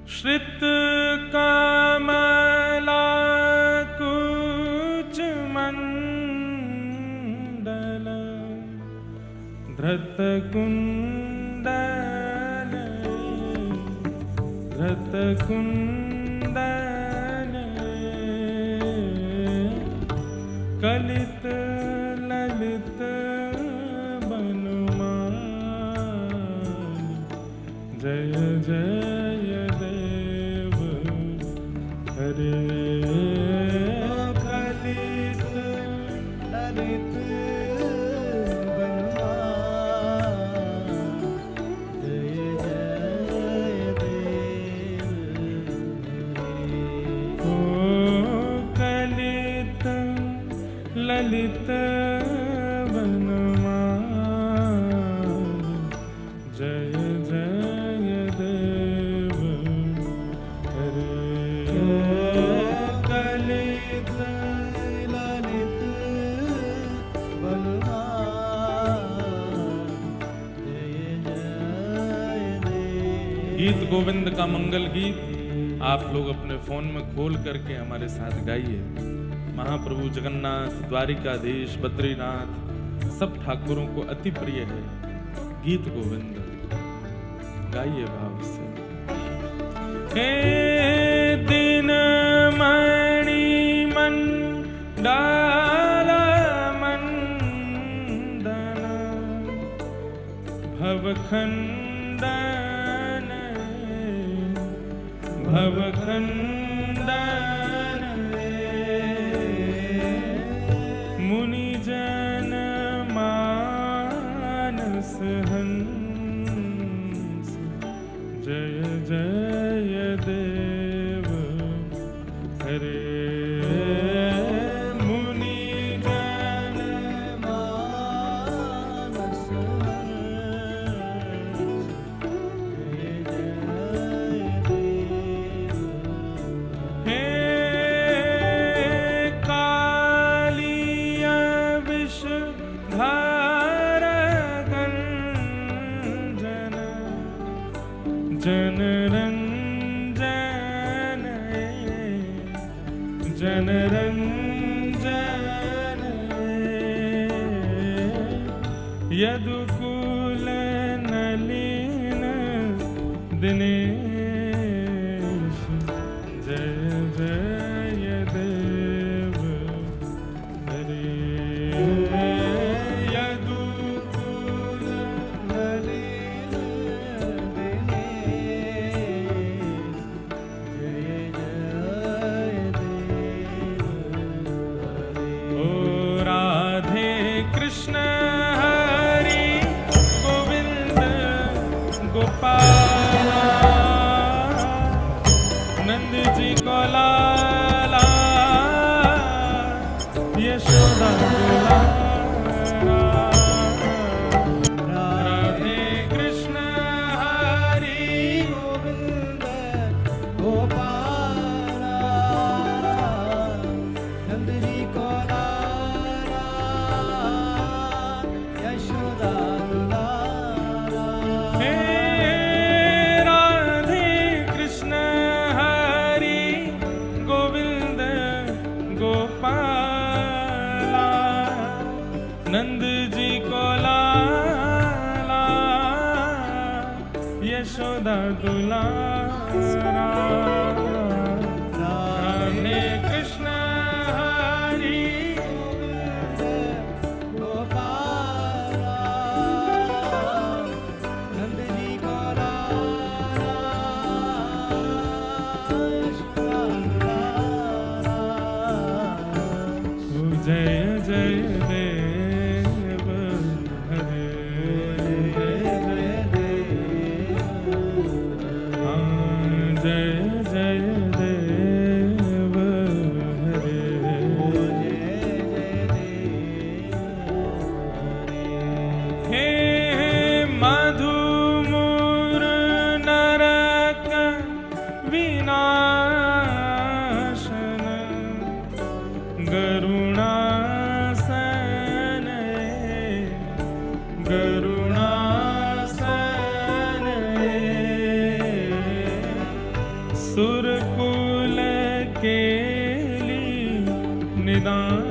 श्रित कमला कुच मंडल धृत कुंडल धृत कुंडल कलित ललित बनुमान जय जय देव हरे कलित ललित बनुमान जय जय देव ओ कलित ललित वनमान जय जय देव हरे कलित ललित वनमान जय जय देव। गीत गोविंद का मंगल गीत आप लोग अपने फोन में खोल करके हमारे साथ गाइए। महाप्रभु जगन्नाथ, द्वारिकाधीश, बद्रीनाथ सब ठाकुरों को अति प्रिय है गीत गोविंद। गाइए भाव से। हे दिन मणि मंडल मंदन भवखंडन भवखंडन मुनिजन मानस हंस जय जय देव हरे मुनिजन मानस हंस जय जय देव हे कालिया विषधार गंजन जनरंजन जनरंजन यदुकुल नलिन दिनेश जय जय देव हरे यदुकुल नलिन दिनेश जय जय देव सुरकुल केली निदान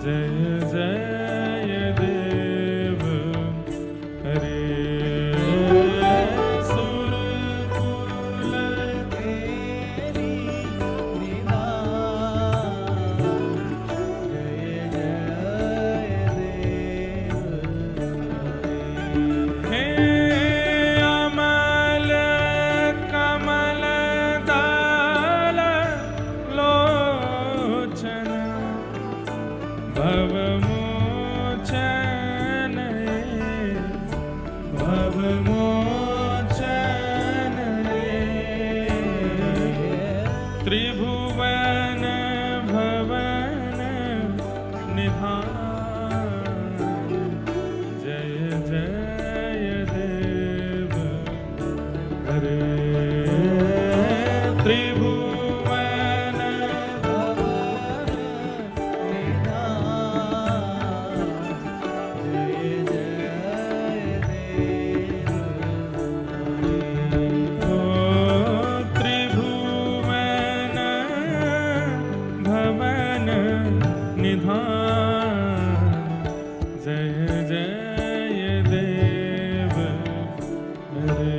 जय जय देव हरे सुरकुल केली निदान जय जय देव हे अमल कमल दल लोचन भवमोचन भवमोचन त्रिभुवन भवन निधान जय जय देव हरे त्रिभुवन भवन निधान जय जय देव हरे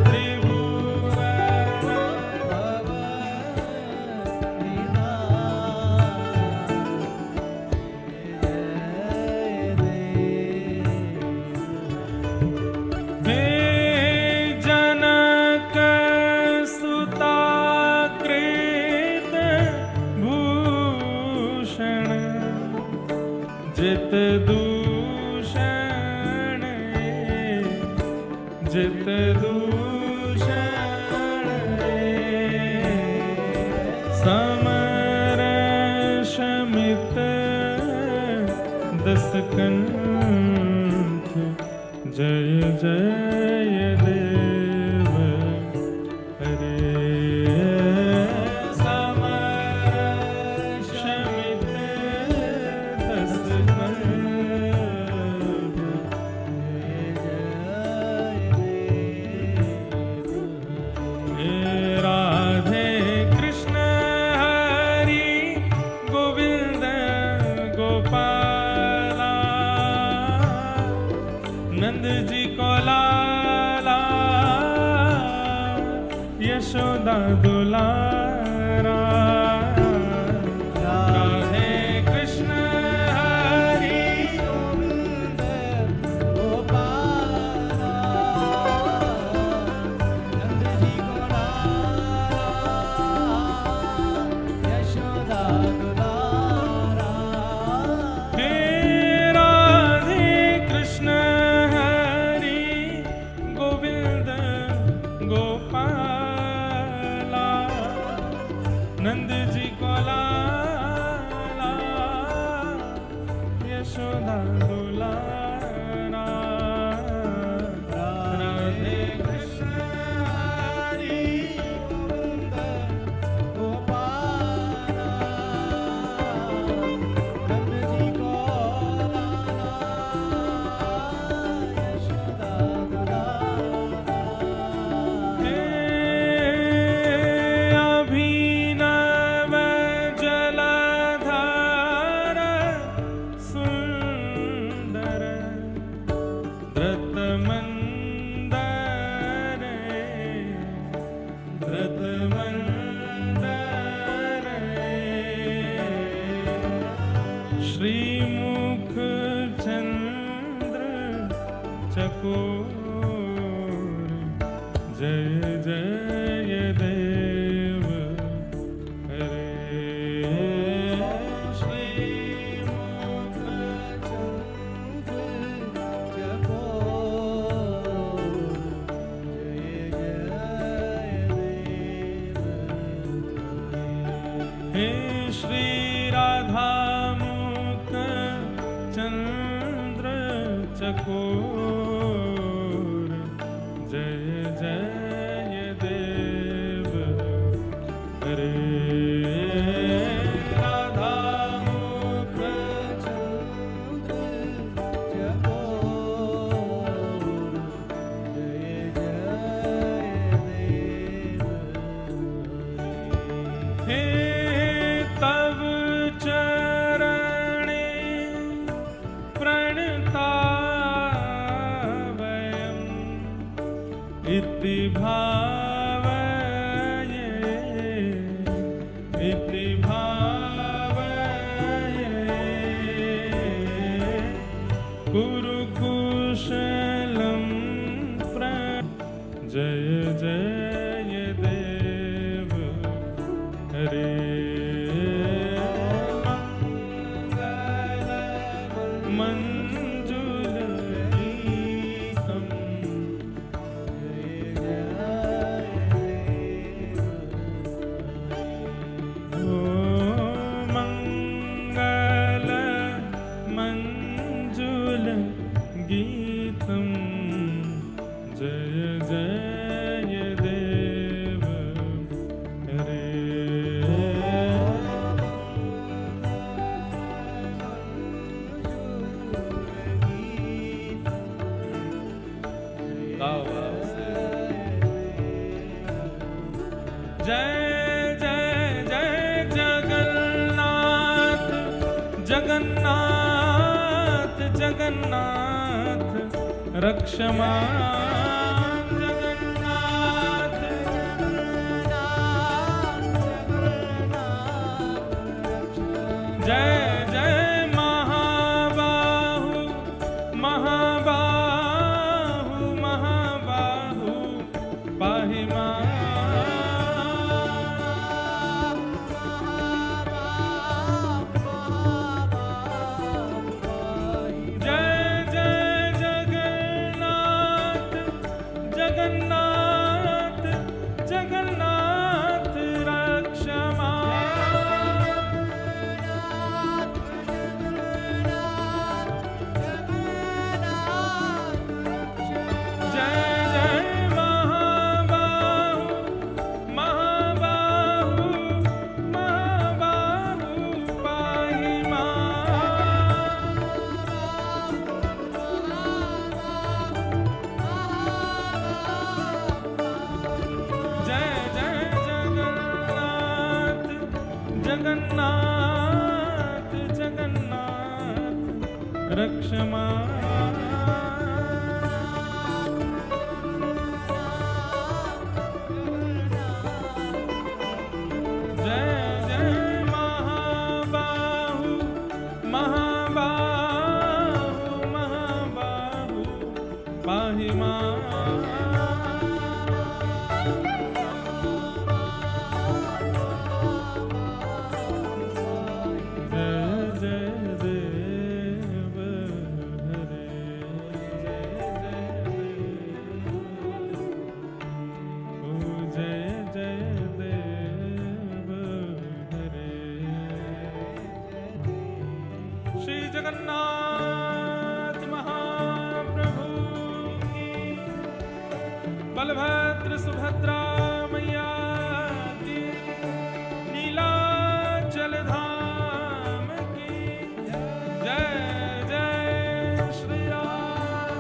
त्रिभुवन भवन निधान हे जनक सुता जित दूषण जित दूषण समर शमित दसकंठ जय जय देव हरे नंद जी को लाला यशोदा दुलारा राधे कृष्ण हरि गोविंद गोपाला नंद जी को लाला यशोदा दुलारा हे राधे कृष्ण गोपाला नंद जी को लाला यशोदा दुलारा राधे कृष्ण हरि गोविंद गोपाला नंद जी को लाला यशोदा श्रीमुख चंद्र चकोर जय जय देव हरे श्रीमुख चंद्र चकोर जय जय देव हे श्री राधा चंद्र चकोर जय जय देव इति भावये इति भावये कुरु कुशलं जय जय देव हरे रक्षमा जगन्नाथ जय जय महाबाहु महाबाहु महाबाहु पाहि मां जगन्नाथ जगन्नाथ रक्षमा जय जय महाबाहु महाबाहु महाबाहु पाहि मां जगन्नाथ महाप्रभु की बलभद्र सुभद्रा मैया की नीलाचल धाम की जय जय श्री राम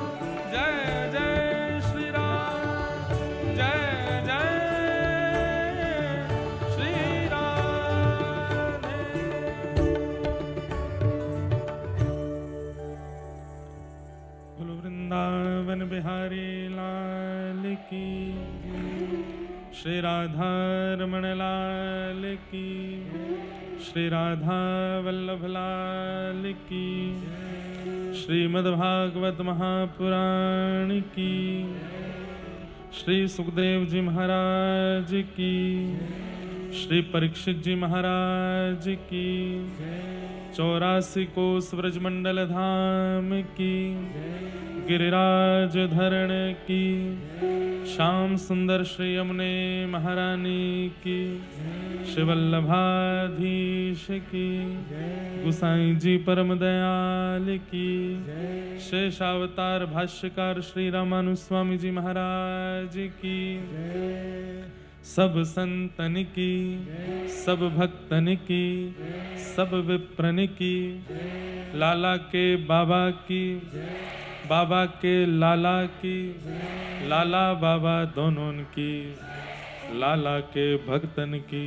जय जय श्री राम जय जय श्री राधे। वृंदावन बिहारी लाल की श्री राधा रमण लाल की श्री राधा वल्लभ लाल की श्रीमद्भागवत महापुराण की श्री सुखदेव जी महाराज की श्री परीक्षित जी महाराज की 84 कोस ब्रजमंडल धाम की गिरिराज धरण की श्याम सुंदर श्री यमुने महारानी की शिवल्लभाधीश की गुसाई जी परम दयाल की शेषावतार भाष्यकार श्री रामानुस्वामी जी महाराज की सब संतन की सब भक्तन की सब विप्रन की लाला के बाबा की बाबा के लाला की लाला बाबा दोनों की लाला के भक्तन की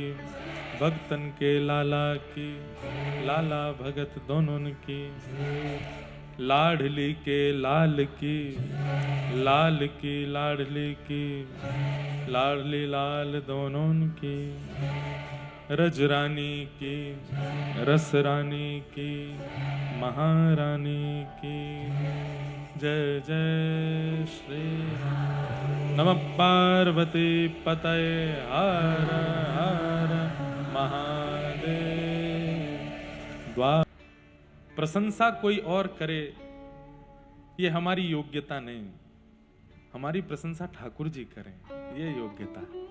भक्तन के लाला की लाला भगत दोनों की लाडली के लाल की, लाल की लाडली की, लाडली लाल दोनों की, रजरानी की, रसरानी की, महारानी की। जय जय श्री नमः पार्वती पतये हर हर महादेव। द्वार प्रशंसा कोई और करे ये हमारी योग्यता नहीं, हमारी प्रशंसा ठाकुर जी करें ये योग्यता है।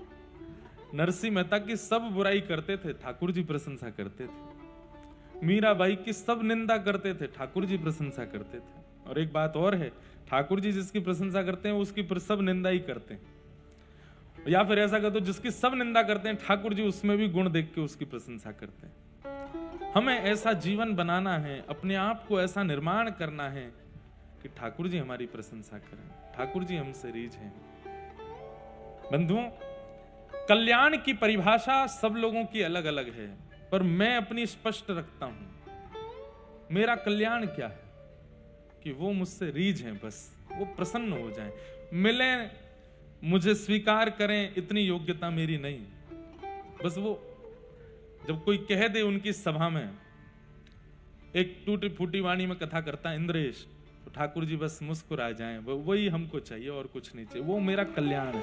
नरसिंह मेहता की सब बुराई करते थे, ठाकुर जी प्रशंसा करते थे। मीराबाई की सब निंदा करते थे, ठाकुर जी प्रशंसा करते थे। और एक बात और है, ठाकुर जी जिसकी प्रशंसा करते हैं उसकी सब निंदा ही करते हैं। या फिर ऐसा कर दो, जिसकी सब निंदा करते हैं ठाकुर जी उसमें भी गुण देख के उसकी प्रशंसा करते हैं। हमें ऐसा जीवन बनाना है, अपने आप को ऐसा निर्माण करना है कि ठाकुर जी हमारी प्रशंसा करें, ठाकुर जी हमसे रीझ हैं। बंधुओं, कल्याण की परिभाषा सब लोगों की अलग अलग है, पर मैं अपनी स्पष्ट रखता हूं। मेरा कल्याण क्या है कि वो मुझसे रीझ हैं, बस वो प्रसन्न हो जाएं, मिलें, मुझे स्वीकार करें, इतनी योग्यता मेरी नहीं। बस वो जब कोई कह दे उनकी सभा में, एक टूटी फूटी वाणी में कथा करता इंद्रेश, तो ठाकुर जी बस मुस्कुरा जाएं, वही हमको चाहिए और कुछ नहीं चाहिए। वो मेरा कल्याण है,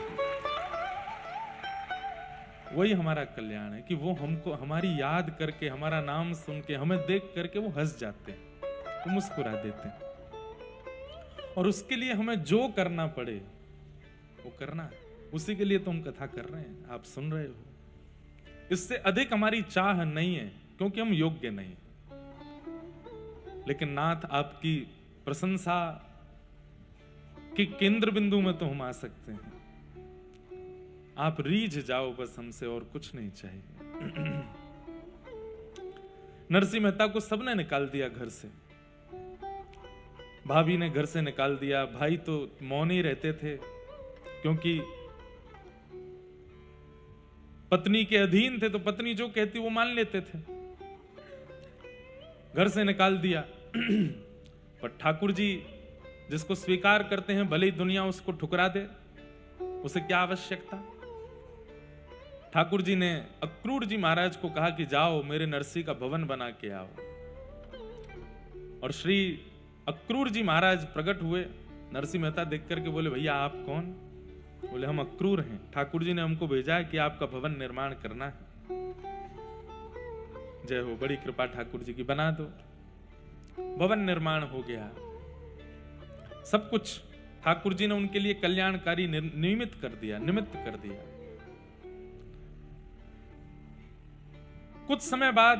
वही हमारा कल्याण है कि वो हमको हमारी याद करके, हमारा नाम सुन के, हमें देख करके वो हंस जाते हैं, वो मुस्कुरा देते हैं। और उसके लिए हमें जो करना पड़े वो करना है, उसी के लिए तो हम कथा कर रहे हैं, आप सुन रहे हो। इससे अधिक हमारी चाह नहीं है, क्योंकि हम योग्य नहीं। लेकिन नाथ आपकी प्रशंसा के केंद्र बिंदु में तो हम आ सकते हैं। आप रीझ जाओ बस हमसे, और कुछ नहीं चाहिए। नरसिंह मेहता को सबने निकाल दिया घर से, भाभी ने घर से निकाल दिया, भाई तो मौन ही रहते थे, क्योंकि पत्नी के अधीन थे, तो पत्नी जो कहती वो मान लेते थे। घर से निकाल दिया। पर ठाकुर जी जिसको स्वीकार करते हैं, भले ही दुनिया उसको ठुकरा दे, उसे क्या आवश्यकता। ठाकुर जी ने अक्रूर जी महाराज को कहा कि जाओ मेरे नरसिंह का भवन बना के आओ। और श्री अक्रूर जी महाराज प्रकट हुए। नरसिंह मेहता देख करके बोले, भैया आप कौन? बोले, हम अक्रूर हैं, ठाकुर जी ने हमको भेजा है कि आपका भवन निर्माण करना है। जय हो, बड़ी कृपा ठाकुर जी की, बना दो। भवन निर्माण हो गया, सब कुछ ठाकुर जी ने उनके लिए कल्याणकारी निमित्त कर दिया। कुछ समय बाद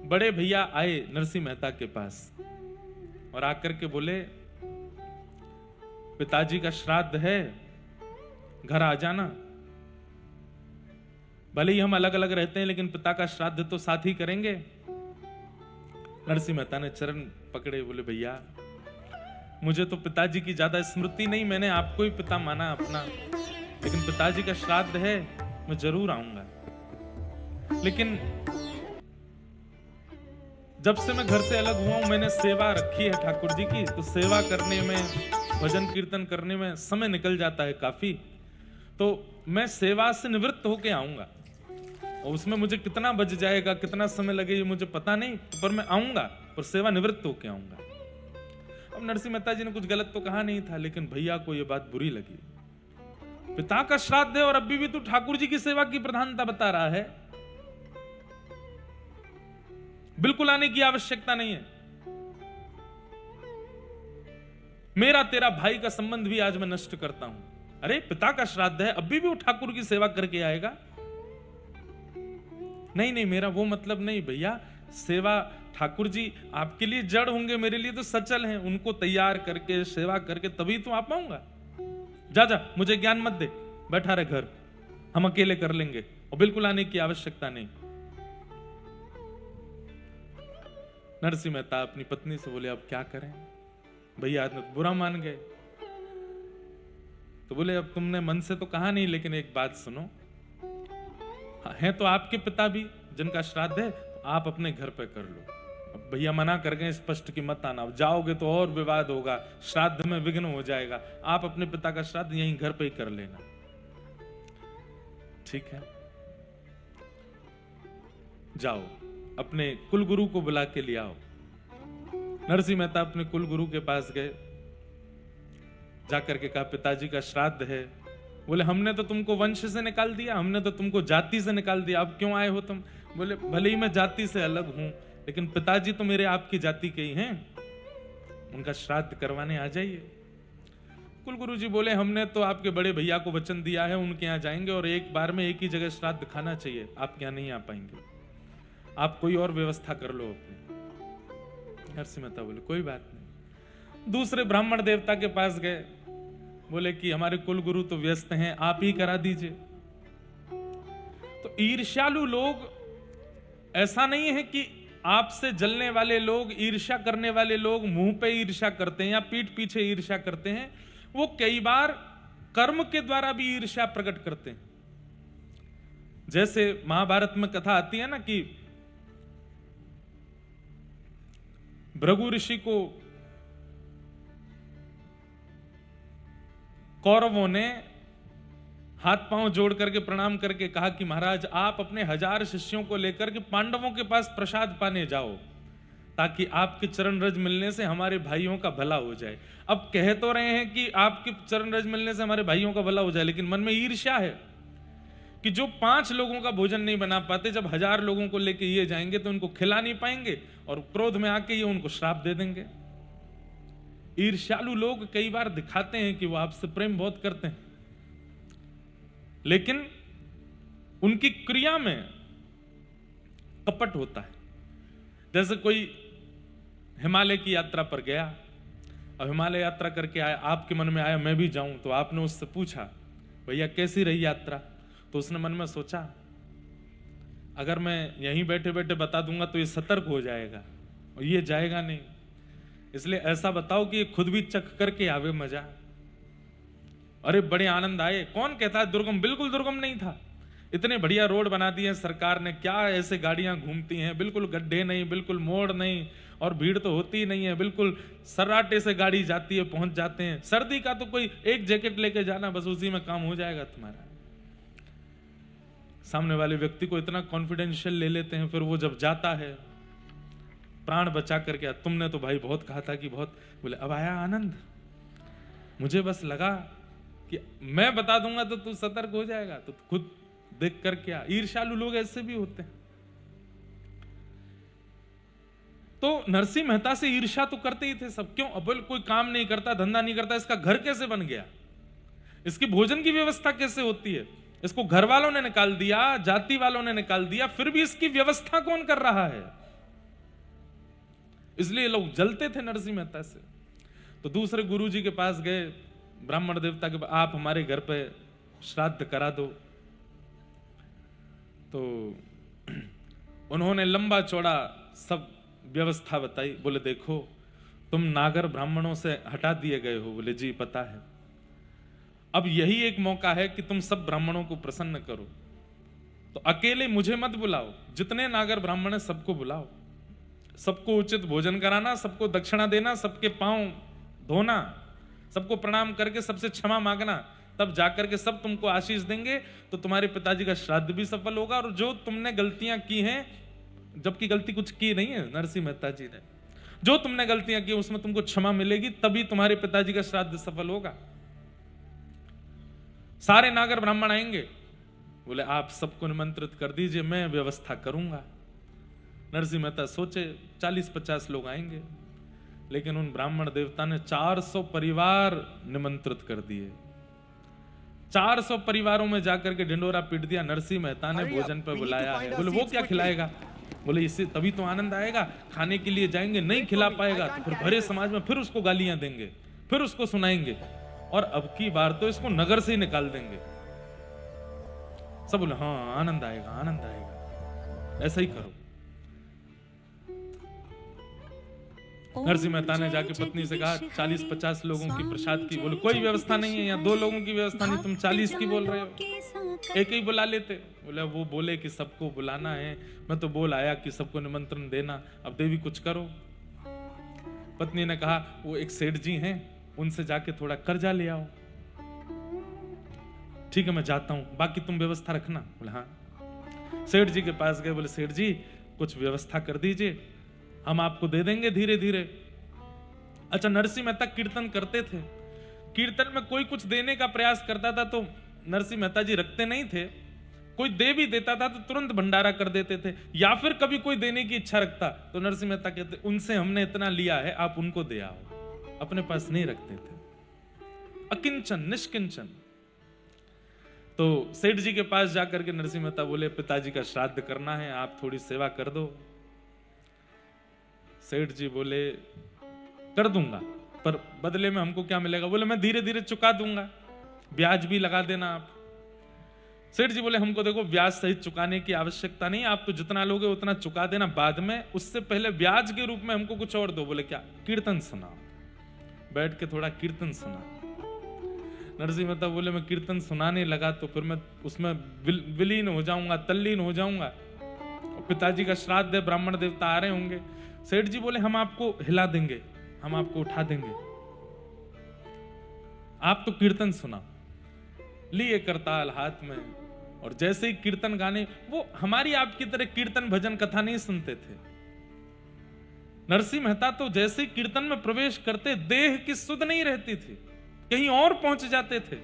बड़े भैया आए नरसिंह मेहता के पास और आकर के बोले, पिताजी का श्राद्ध है, घर आ जाना। भले ही हम अलग अलग रहते हैं, लेकिन पिता का श्राद्ध तो साथ ही करेंगे। नरसिंह मेहता ने चरण पकड़े, बोले, भैया मुझे तो पिताजी की ज्यादा स्मृति नहीं, मैंने आपको ही पिता माना अपना, लेकिन पिताजी का श्राद्ध है, मैं जरूर आऊंगा। लेकिन जब से मैं घर से अलग हुआ हूं, मैंने सेवा रखी है ठाकुर जी की, तो सेवा करने में, भजन कीर्तन करने में समय निकल जाता है काफी, तो मैं सेवा से निवृत्त होके आऊंगा। और उसमें मुझे कितना बच जाएगा, कितना समय लगे, ये मुझे पता नहीं, पर मैं आऊंगा, पर सेवा निवृत्त होके आऊंगा। अब नरसिंह मेहता जी ने कुछ गलत तो कहा नहीं था, लेकिन भैया को यह बात बुरी लगी। पिता का श्राद्ध है और अभी भी तू ठाकुर जी की सेवा की प्रधानता बता रहा है, बिल्कुल आने की आवश्यकता नहीं है। मेरा तेरा भाई का संबंध भी आज मैं नष्ट करता हूं। अरे पिता का श्राद्ध है, अभी भी वो ठाकुर की सेवा करके आएगा? नहीं नहीं, मेरा वो मतलब नहीं भैया, सेवा ठाकुर जी आपके लिए जड़ होंगे, मेरे लिए तो सचल हैं, उनको तैयार करके सेवा करके तभी तो आ पाऊंगा। जा जा, मुझे ज्ञान मत दे, बैठा रहे घर, हम अकेले कर लेंगे, और बिल्कुल आने की आवश्यकता नहीं। नरसिंह मेहता अपनी पत्नी से बोले, अब क्या करें? भैया तो बुरा मान गए। तो बोले, अब तुमने मन से तो कहा नहीं, लेकिन एक बात सुनो, हैं तो आपके पिता भी जिनका श्राद्ध है, तो आप अपने घर पे कर लो, अब भैया मना कर गए स्पष्ट कि मत आना, अब जाओगे तो और विवाद होगा, श्राद्ध में विघ्न हो जाएगा, आप अपने पिता का श्राद्ध यहीं घर पे ही कर लेना। ठीक है, जाओ अपने कुलगुरु को बुला के ले आओ। नरसिंह मेहता अपने कुलगुरु के पास गए, जाकर के कहा पिताजी का श्राद्ध है। बोले हमने तो तुमको वंश से निकाल दिया, हमने तो तुमको जाति से निकाल दिया, अब क्यों आए हो तुम? बोले भले ही मैं जाति से अलग हूं, लेकिन पिताजी तो मेरे आपकी जाति के ही हैं, उनका श्राद्ध करवाने आ जाइए। कुलगुरु जी बोले हमने तो आपके बड़े भैया को वचन दिया है, उनके यहाँ जाएंगे और एक बार में एक ही जगह श्राद्ध खाना चाहिए, आप यहाँ नहीं आ पाएंगे, आप कोई और व्यवस्था कर लो अपनी। नरसिंह मेहता बोले कोई बात नहीं। दूसरे ब्राह्मण देवता के पास गए, बोले कि हमारे कुलगुरु तो व्यस्त हैं, आप ही करा दीजिए। तो ईर्ष्यालु लोग, ऐसा नहीं है कि आपसे जलने वाले लोग, ईर्ष्या करने वाले लोग मुंह पे ईर्ष्या करते हैं या पीठ पीछे ईर्ष्या करते हैं, वो कई बार कर्म के द्वारा भी ईर्ष्या प्रकट करते हैं। जैसे महाभारत में कथा आती है ना कि भृगु ऋषि को कौरवों ने हाथ पांव जोड़ करके प्रणाम करके कहा कि महाराज आप अपने 1000 शिष्यों को लेकर के पांडवों के पास प्रसाद पाने जाओ, ताकि आपके चरण रज मिलने से हमारे भाइयों का भला हो जाए। अब कह तो रहे हैं कि आपके चरण रज मिलने से हमारे भाइयों का भला हो जाए, लेकिन मन में ईर्ष्या है कि जो 5 लोगों का भोजन नहीं बना पाते, जब 1000 लोगों को लेके ये जाएंगे तो उनको खिला नहीं पाएंगे और क्रोध में आके ये उनको श्राप दे देंगे। ईर्ष्यालु लोग कई बार दिखाते हैं कि वो आपसे प्रेम बहुत करते हैं, लेकिन उनकी क्रिया में कपट होता है। जैसे कोई हिमालय की यात्रा पर गया और हिमालय यात्रा करके आया, आपके मन में आया मैं भी जाऊं, तो आपने उससे पूछा भैया कैसी रही यात्रा, तो उसने मन में सोचा अगर मैं यहीं बैठे बैठे बता दूंगा तो ये सतर्क हो जाएगा और ये जाएगा नहीं, इसलिए ऐसा बताओ कि ये खुद भी चख करके आवे मजा। अरे बड़े आनंद आए। कौन कहता है दुर्गम? बिल्कुल दुर्गम नहीं था, इतने बढ़िया रोड बना दिए सरकार ने, क्या ऐसे गाड़ियां घूमती हैं, बिल्कुल गड्ढे नहीं, बिल्कुल मोड़ नहीं, और भीड़ तो होती ही नहीं है, बिल्कुल सर्राटे से गाड़ी जाती है, पहुंच जाते हैं। सर्दी का तो कोई एक जैकेट लेके जाना, बस उसी में काम हो जाएगा तुम्हारा। सामने वाले व्यक्ति को इतना कॉन्फिडेंशियल ले लेते हैं, फिर वो जब जाता है प्राण बचा करके, तुमने तो भाई बहुत कहा था कि बहुत, बोले अब आया आनंद, मुझे बस लगा कि मैं बता दूंगा तो तू सतर्क हो जाएगा, तो खुद देख कर क्या। ईर्ष्यालु लोग ऐसे भी होते हैं। तो नरसिंह मेहता से ईर्ष्या तो करते ही थे सब। क्यों? अब कोई काम नहीं करता, धंधा नहीं करता, इसका घर कैसे बन गया, इसकी भोजन की व्यवस्था कैसे होती है, इसको घर वालों ने निकाल दिया, जाति वालों ने निकाल दिया, फिर भी इसकी व्यवस्था कौन कर रहा है? इसलिए लोग जलते थे नरसिंह मेहता से। तो दूसरे गुरुजी के पास गए, ब्राह्मण देवता के पास, आप हमारे घर पे श्राद्ध करा दो। तो उन्होंने लंबा चौड़ा सब व्यवस्था बताई। बोले देखो तुम नागर ब्राह्मणों से हटा दिए गए हो। बोले जी पता है, अब यही एक मौका है कि तुम सब ब्राह्मणों को प्रसन्न करो। तो अकेले मुझे मत बुलाओ, जितने नागर ब्राह्मण है सबको बुलाओ, सबको उचित भोजन कराना, सबको दक्षिणा देना, सबके पांव धोना, सबको प्रणाम करके सबसे क्षमा मांगना, तब जाकर के सब तुमको आशीष देंगे, तो तुम्हारे पिताजी का श्राद्ध भी सफल होगा। और जो तुमने गलतियां की हैं, जबकि गलती कुछ की नहीं है नरसिंह मेहता जी ने, जो तुमने गलतियां की उसमें तुमको क्षमा मिलेगी, तभी तुम्हारे पिताजी का श्राद्ध सफल होगा। सारे नागर ब्राह्मण आएंगे। बोले आप सबको निमंत्रित कर दीजिए, मैं व्यवस्था करूंगा। नरसिंह मेहता सोचे 40-50 लोग आएंगे, लेकिन उन ब्राह्मण देवता ने 400 परिवार निमंत्रित कर दिए। 400 परिवारों में जाकर के ढिंडोरा पीट दिया। नरसिंह मेहता ने भोजन पे बुलाया है। बोले वो क्या खिलाएगा? बोले इससे तभी तो आनंद आएगा, खाने के लिए जाएंगे, नहीं खिला पाएगा तो फिर भरे समाज में फिर उसको गालियां देंगे, फिर उसको सुनाएंगे, और अब की बार तो इसको नगर से ही निकाल देंगे। सब बोले हाँ आनंद आएगा, आनंद आएगा, ऐसा ही करो। नरसिंह मेहता ने जाके पत्नी से कहा 40-50 लोगों की प्रसाद की। बोले कोई व्यवस्था नहीं है, यहाँ 2 लोगों की व्यवस्था नहीं, तुम 40 की बोल रहे हो। एक ही बुला लेते। बोले वो बोले कि सबको बुलाना है, मैं तो बोल आया कि सबको निमंत्रण देना, अब देवी कुछ करो। पत्नी ने कहा वो एक सेठ जी हैं, उनसे जाके थोड़ा कर्जा ले आओ। ठीक है मैं जाता हूं, बाकी तुम व्यवस्था रखना। बोले हाँ। सेठ जी के पास गए, बोले सेठ जी कुछ व्यवस्था कर दीजिए, हम आपको दे देंगे धीरे धीरे। अच्छा, नरसिंह मेहता कीर्तन करते थे, कीर्तन में कोई कुछ देने का प्रयास करता था तो नरसिंह मेहता जी रखते नहीं थे, कोई दे भी देता था तो तुरंत भंडारा कर देते थे। या फिर कभी कोई देने की इच्छा रखता तो नरसिंह मेहता कहते उनसे हमने इतना लिया है, आप उनको दे आओ, अपने पास नहीं रखते थे, अकिंचन निष्किंचन। तो सेठ जी के पास जाकर के नरसिंह मेहता बोले पिताजी का श्राद्ध करना है, आप थोड़ी सेवा कर दो। सेठ जी बोले कर दूंगा, पर बदले में हमको क्या मिलेगा? बोले मैं धीरे धीरे चुका दूंगा, ब्याज भी लगा देना आप। सेठ जी बोले हमको देखो ब्याज सहित चुकाने की आवश्यकता नहीं, आप तो जितना लोगे उतना चुका देना, बाद में उससे पहले ब्याज के रूप में हमको कुछ और दो। बोले क्या? कीर्तन सुनाओ, बैठ के थोड़ा कीर्तन सुना। नरसिंह मेहता बोले मैं कीर्तन सुनाने लगा तो फिर मैं उसमें विलीन हो जाऊंगा, तल्लीन हो जाऊंगा, पिताजी का श्राद्ध है, ब्राह्मण देवता आ रहे होंगे। सेठ जी बोले हम आपको हिला देंगे, हम आपको उठा देंगे, आप तो कीर्तन सुना। लिए करताल हाथ में, और जैसे ही कीर्तन गाने, वो हमारी आपकी तरह कीर्तन भजन कथा नहीं सुनते थे। नरसिंह मेहता तो जैसे ही कीर्तन में प्रवेश करते देह की सुध नहीं रहती थी, कहीं और पहुंच जाते थे,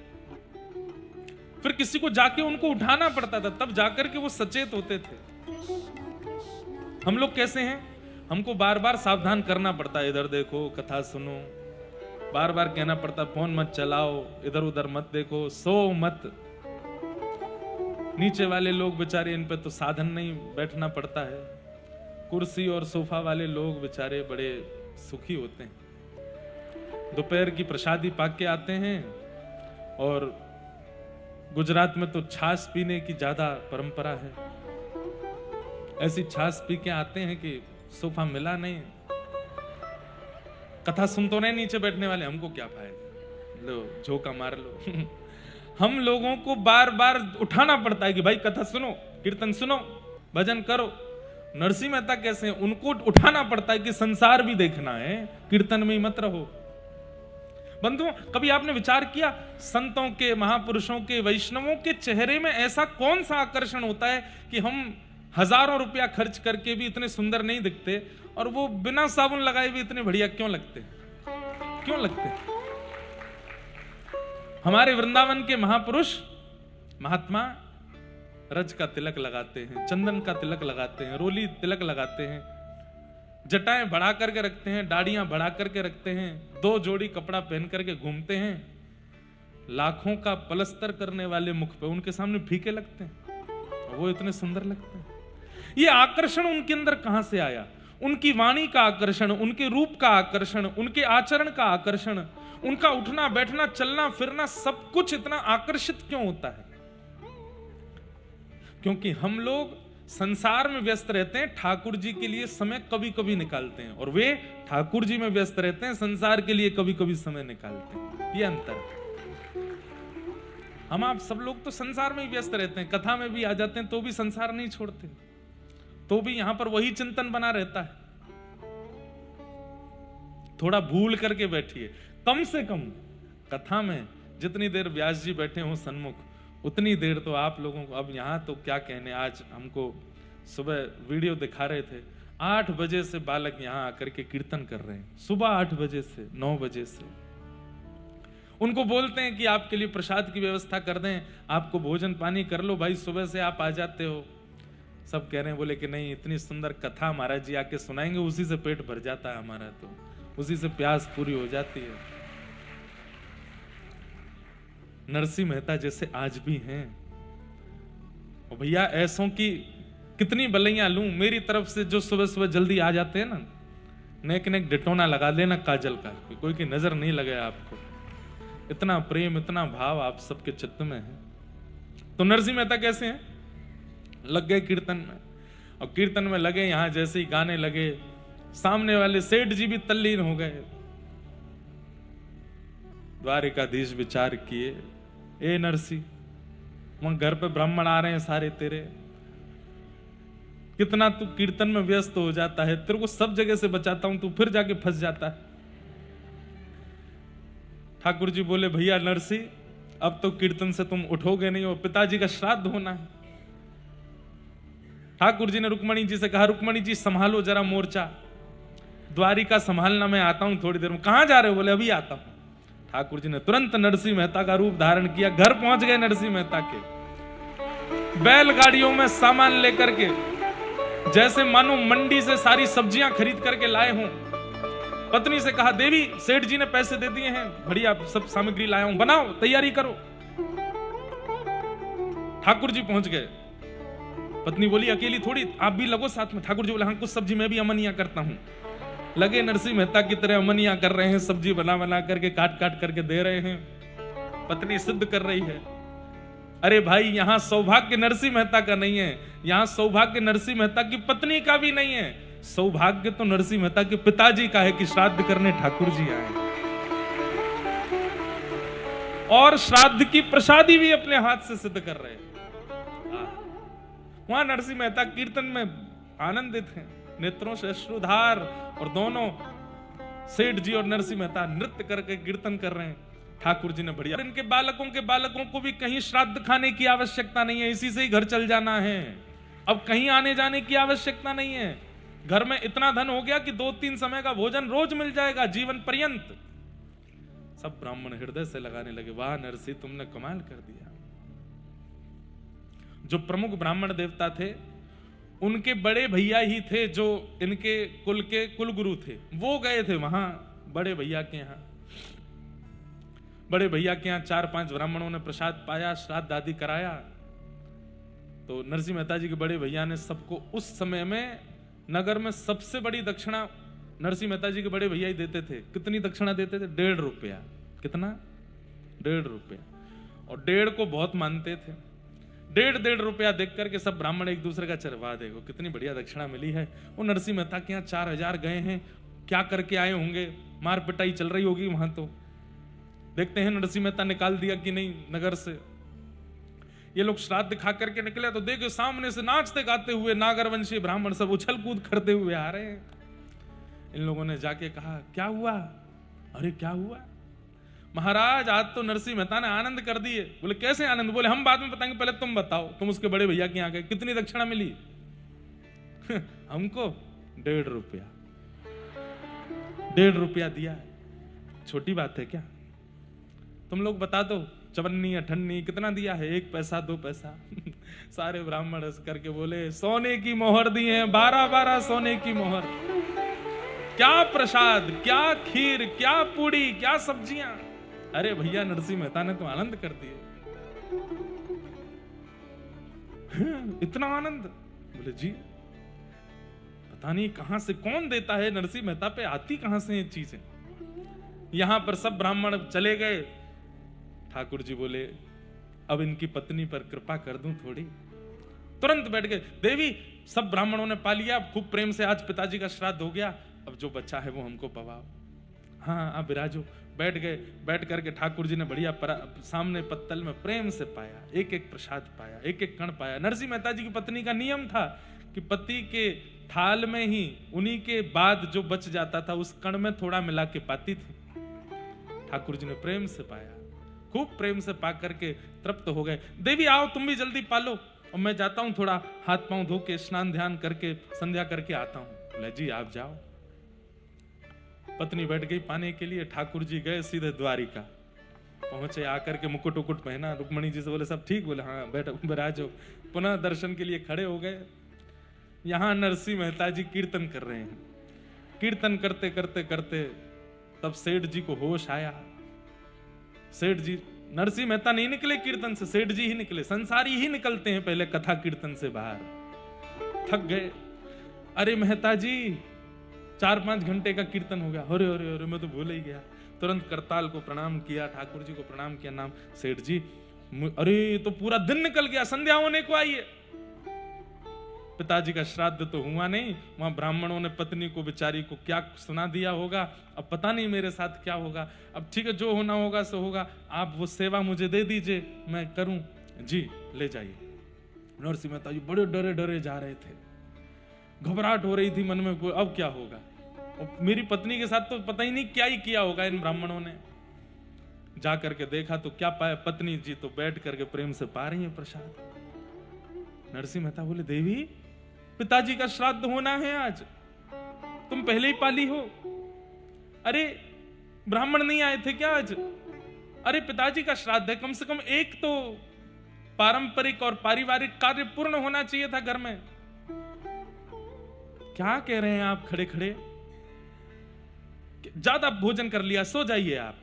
फिर किसी को जाके उनको उठाना पड़ता था, तब जाकर के वो सचेत होते थे। हम लोग कैसे हैं? हमको बार बार सावधान करना पड़ता है, इधर देखो, कथा सुनो, बार बार कहना पड़ता फोन मत चलाओ, इधर उधर मत देखो, सो मत। नीचे वाले लोग बेचारे, इन पे तो साधन नहीं, बैठना पड़ता है। कुर्सी और सोफा वाले लोग बेचारे बड़े सुखी होते हैं, दोपहर की प्रसादी पाक के आते हैं। और गुजरात में तो छाछ पीने की ज्यादा परंपरा है, ऐसी छाछ पी के आते हैं कि सोफा मिला नहीं, कथा सुन तो नहीं नीचे बैठने वाले, हमको क्या फायदा, लो झोंका मार लो। हम लोगों को बार बार उठाना पड़ता है कि भाई कथा सुनो, कीर्तन सुनो, भजन करो। नरसिंह मेहता कैसे हैं? उनको उठाना पड़ता है कि संसार भी देखना है, कीर्तन में ही मत रहो। बंधुओं, कभी आपने विचार किया संतों के, महापुरुषों के, वैष्णवों के चेहरे में ऐसा कौन सा आकर्षण होता है कि हम हजारों रुपया खर्च करके भी इतने सुंदर नहीं दिखते, और वो बिना साबुन लगाए भी इतने बढ़िया क्यों लगते? क्यों लगते? हमारे वृंदावन के महापुरुष महात्मा रज का तिलक लगाते हैं, चंदन का तिलक लगाते हैं, रोली तिलक लगाते हैं, जटाएं बढ़ा करके रखते हैं, दाढ़ियां बढ़ा करके रखते हैं, 2 जोड़ी कपड़ा पहन करके घूमते हैं। लाखों का पलस्तर करने वाले मुख पे उनके सामने फीके लगते हैं, वो इतने सुंदर लगते हैं। ये आकर्षण उनके अंदर कहां से आया? उनकी वाणी का आकर्षण, उनके रूप का आकर्षण, उनके आचरण का आकर्षण, उनका उठना बैठना चलना फिरना, सब कुछ इतना आकर्षित क्यों होता है? क्योंकि हम लोग संसार में व्यस्त रहते हैं, ठाकुर जी के लिए समय कभी कभी निकालते हैं, और वे ठाकुर जी में व्यस्त रहते हैं, संसार के लिए कभी कभी समय निकालते हैं। ये अंतर है। हम आप सब लोग तो संसार में ही व्यस्त रहते हैं, कथा में भी आ जाते हैं तो भी संसार नहीं छोड़ते, तो भी यहां पर वही चिंतन बना रहता है। थोड़ा भूल करके बैठिए, कम से कम कथा में जितनी देर व्यास जी बैठे हों सन्मुख, उतनी देर तो आप लोगों को, अब यहां तो क्या कहने, आज हमको सुबह वीडियो दिखा रहे थे, 8 बजे से बालक यहां आकर के कीर्तन कर रहे हैं, सुबह 8 बजे से 9 बजे से। उनको बोलते हैं कि आपके लिए प्रसाद की व्यवस्था कर दें, आपको भोजन पानी कर लो भाई, सुबह से आप आ जाते हो। सब कह रहे हैं, बोले कि नहीं, इतनी सुंदर कथा महाराज जी आके सुनाएंगे, उसी से पेट भर जाता है हमारा, तो उसी से प्यास पूरी हो जाती है। नरसिंह मेहता जैसे आज भी हैं, और भैया ऐसों की कितनी बलैया लूं, मेरी तरफ से जो सुबह सुबह जल्दी आ जाते हैं ना, नेक नेक डिटोना लगा देना काजल का, कोई की नजर नहीं लगे आपको। इतना प्रेम, इतना भाव आप सबके चित्त में है। तो नरसिंह मेहता कैसे हैं? लग गए कीर्तन में, और कीर्तन में लगे, यहां जैसे ही गाने लगे, सामने वाले सेठ जी भी तल्लीन हो गए। द्वारिकाधीश विचार किए, ए नरसिंह, वहां घर पे ब्राह्मण आ रहे हैं सारे तेरे, कितना तू कीर्तन में व्यस्त हो जाता है, तेरे को सब जगह से बचाता हूं, तू फिर जाके फंस जाता है। ठाकुर जी बोले भैया नरसी, अब तो कीर्तन से तुम उठोगे नहीं, और पिताजी का श्राद्ध होना है। ठाकुर जी ने रुक्मणी जी से कहा, रुक्मणी जी संभालो जरा मोर्चा, द्वारिका संभालना, मैं आता हूं थोड़ी देर में। कहां जा रहे हो? बोले अभी आता हूं। ठाकुर जी ने तुरंत नरसिंह मेहता का रूप धारण किया, घर पहुंच गए नरसिंह मेहता के, बैलगाड़ियों में सामान लेकर के, जैसे मानो मंडी से सारी सब्जियां खरीद करके लाए हों। पत्नी से कहा, देवी सेठ जी ने पैसे दे दिए हैं, बढ़िया सब सामग्री लाया हूं, बनाओ तैयारी करो। ठाकुर जी पहुंच गए। पत्नी बोली अकेली थोड़ी, आप भी लगो साथ में। ठाकुर जी बोले हाँ कुछ सब्जी मैं भी अमनिया करता हूं। लगे नरसिंह मेहता की तरह अमनिया कर रहे हैं, सब्जी बना बना करके काट काट करके दे रहे हैं। पत्नी सिद्ध कर रही है, अरे भाई यहां सौभाग्य नरसिंह मेहता का नहीं है, यहां सौभाग्य नरसिंह मेहता की पत्नी का भी नहीं है, सौभाग्य तो नरसिंह मेहता के पिताजी का है कि श्राद्ध करने ठाकुर जी आए, और श्राद्ध की प्रसादी भी अपने हाथ से सिद्ध कर रहे हैं। वहां नरसिंह मेहता कीर्तन में आनंदित हैं, नेत्रों से अश्रुधार, और दोनों सेठ जी और नरसिंह मेहता नृत्य करके कीर्तन कर रहे हैं। ठाकुर जी ने बढ़िया, इनके बालकों को भी कहीं श्राद्ध खाने की आवश्यकता नहीं है, इसी से ही घर चल जाना है, अब कहीं आने जाने की आवश्यकता नहीं है। घर में इतना धन हो गया कि 2-3 समय का भोजन रोज मिल जाएगा जीवन पर्यंत। सब ब्राह्मण हृदय से लगाने लगे, वाह नरसिंह तुमने कमाल कर दिया। जो प्रमुख ब्राह्मण देवता थे उनके बड़े भैया ही थे जो इनके कुल के कुलगुरु थे, वो गए थे वहां बड़े भैया के यहाँ। बड़े भैया के यहाँ 4-5 ब्राह्मणों ने प्रसाद पाया, श्राद्ध आदि कराया। तो नरसिंह मेहता जी के बड़े भैया ने सबको, उस समय में नगर में सबसे बड़ी दक्षिणा नरसिंह मेहता जी के बड़े भैया ही देते थे। कितनी दक्षिणा देते थे? 1.5 रुपया। कितना? 1.5 रुपया। और 1.5 को बहुत मानते थे। 1.5 रुपया देख करके सब ब्राह्मण एक दूसरे का चरवा, देखो कितनी बढ़िया दक्षिणा मिली है। वो नरसिंह मेहता के यहाँ 4000 गए हैं, क्या करके आए होंगे, मार पिटाई चल रही होगी वहां। तो देखते हैं नरसिंह मेहता निकाल दिया कि नहीं नगर से। ये लोग श्राद्ध खा करके निकले तो देखो सामने से नाचते गाते हुए नागरवंशी ब्राह्मण सब उछल कूद करते हुए आ रहे हैं। इन लोगों ने जाके कहा क्या हुआ? अरे क्या हुआ महाराज, आज तो नरसिंह मेहता ने आनंद कर दिए। बोले कैसे आनंद? बोले हम बाद में बताएंगे, पहले तुम बताओ, तुम उसके बड़े भैया के यहाँ गए, कितनी दक्षिणा मिली? हमको 1.5 रुपया। 1.5 रुपया दिया है, छोटी बात है क्या? तुम लोग बता दो, 54 58 कितना दिया है? 1 पैसा 2 पैसा? सारे ब्राह्मण हंस करके बोले सोने की मोहर दी है, 12-12 सोने की मोहर। क्या प्रसाद, क्या खीर, क्या पूड़ी, क्या सब्जियां। अरे भैया नरसिंह मेहता ने तो आनंद कर दिए। इतना आनंद? बोले जी पता नहीं कहां से कौन देता है, नरसिंह मेहता पे आती कहां से ये चीजें। यहां पर सब ब्राह्मण चले गए। ठाकुर जी बोले अब इनकी पत्नी पर कृपा कर दूं थोड़ी। तुरंत बैठ गए। देवी सब ब्राह्मणों ने पा लिया, खूब प्रेम से आज पिताजी का श्राद्ध हो गया, अब जो बच्चा है वो हमको पवाओ। हाँ आप विराजो। बैठ गए। बैठ करके ठाकुर जी ने बढ़िया सामने पत्तल में प्रेम से पाया, एक एक प्रसाद पाया, एक एक कण पाया। नरसिंह मेहता जी की पत्नी का नियम था कि पति के थाल में ही उन्हीं के बाद जो बच जाता था उस कण में थोड़ा मिला के पाती थी। ठाकुर जी ने प्रेम से पाया, खूब प्रेम से पा करके तृप्त हो गए। देवी आओ तुम भी जल्दी पालो, और मैं जाता हूं थोड़ा हाथ पांव धो के स्नान ध्यान करके संध्या करके आता हूं। बोले जी आप जाओ। पत्नी बैठ गई पाने के लिए। ठाकुर जी गए सीधे द्वारिका पहुंचे। आकर के मुकुट उकुट पहना। रुक्मणी जी से बोले सब ठीक? बोले हाँ बैठो विराजो। पुनः दर्शन के लिए खड़े हो गए। यहां नरसिंह मेहता जी कीर्तन कर रहे हैं। कीर्तन करते करते करते तब सेठ जी को होश आया। सेठ जी, नरसिंह मेहता नहीं निकले कीर्तन से, सेठ जी ही निकले। संसारी ही निकलते हैं पहले कथा कीर्तन से बाहर। थक गए। अरे मेहता जी 4-5 घंटे का कीर्तन हो गया। अरे अरे अरे मैं तो भूल ही गया। तुरंत करताल को प्रणाम किया, ठाकुर जी को प्रणाम किया। नाम सेठ जी, अरे तो पूरा दिन निकल गया, संध्या होने को आई है। पिताजी का श्राद्ध तो हुआ नहीं, वहां ब्राह्मणों ने पत्नी को बेचारी को क्या सुना दिया होगा, अब पता नहीं मेरे साथ क्या होगा। अब ठीक है जो होना होगा सो होगा, आप वो सेवा मुझे दे दीजिए, मैं करूं। जी ले जाइए। नरसिंह मेहता जी बड़े डरे डरे जा रहे थे, घबराहट हो रही थी मन में, अब क्या होगा। और मेरी पत्नी के साथ तो पता ही नहीं क्या ही किया होगा इन ब्राह्मणों ने। जा करके देखा तो क्या पाया, पत्नी जी तो बैठ करके प्रेम से पा रही है प्रसाद। नरसिंह मेहता बोले, देवी पिताजी का श्राद्ध होना है आज, तुम पहले ही पाली हो। अरे ब्राह्मण नहीं आए थे क्या आज? अरे पिताजी का श्राद्ध है, कम से कम एक तो पारंपरिक और पारिवारिक कार्य पूर्ण होना चाहिए था घर में। क्या कह रहे हैं आप खड़े खड़े? ज्यादा भोजन कर लिया, सो जाइए आप।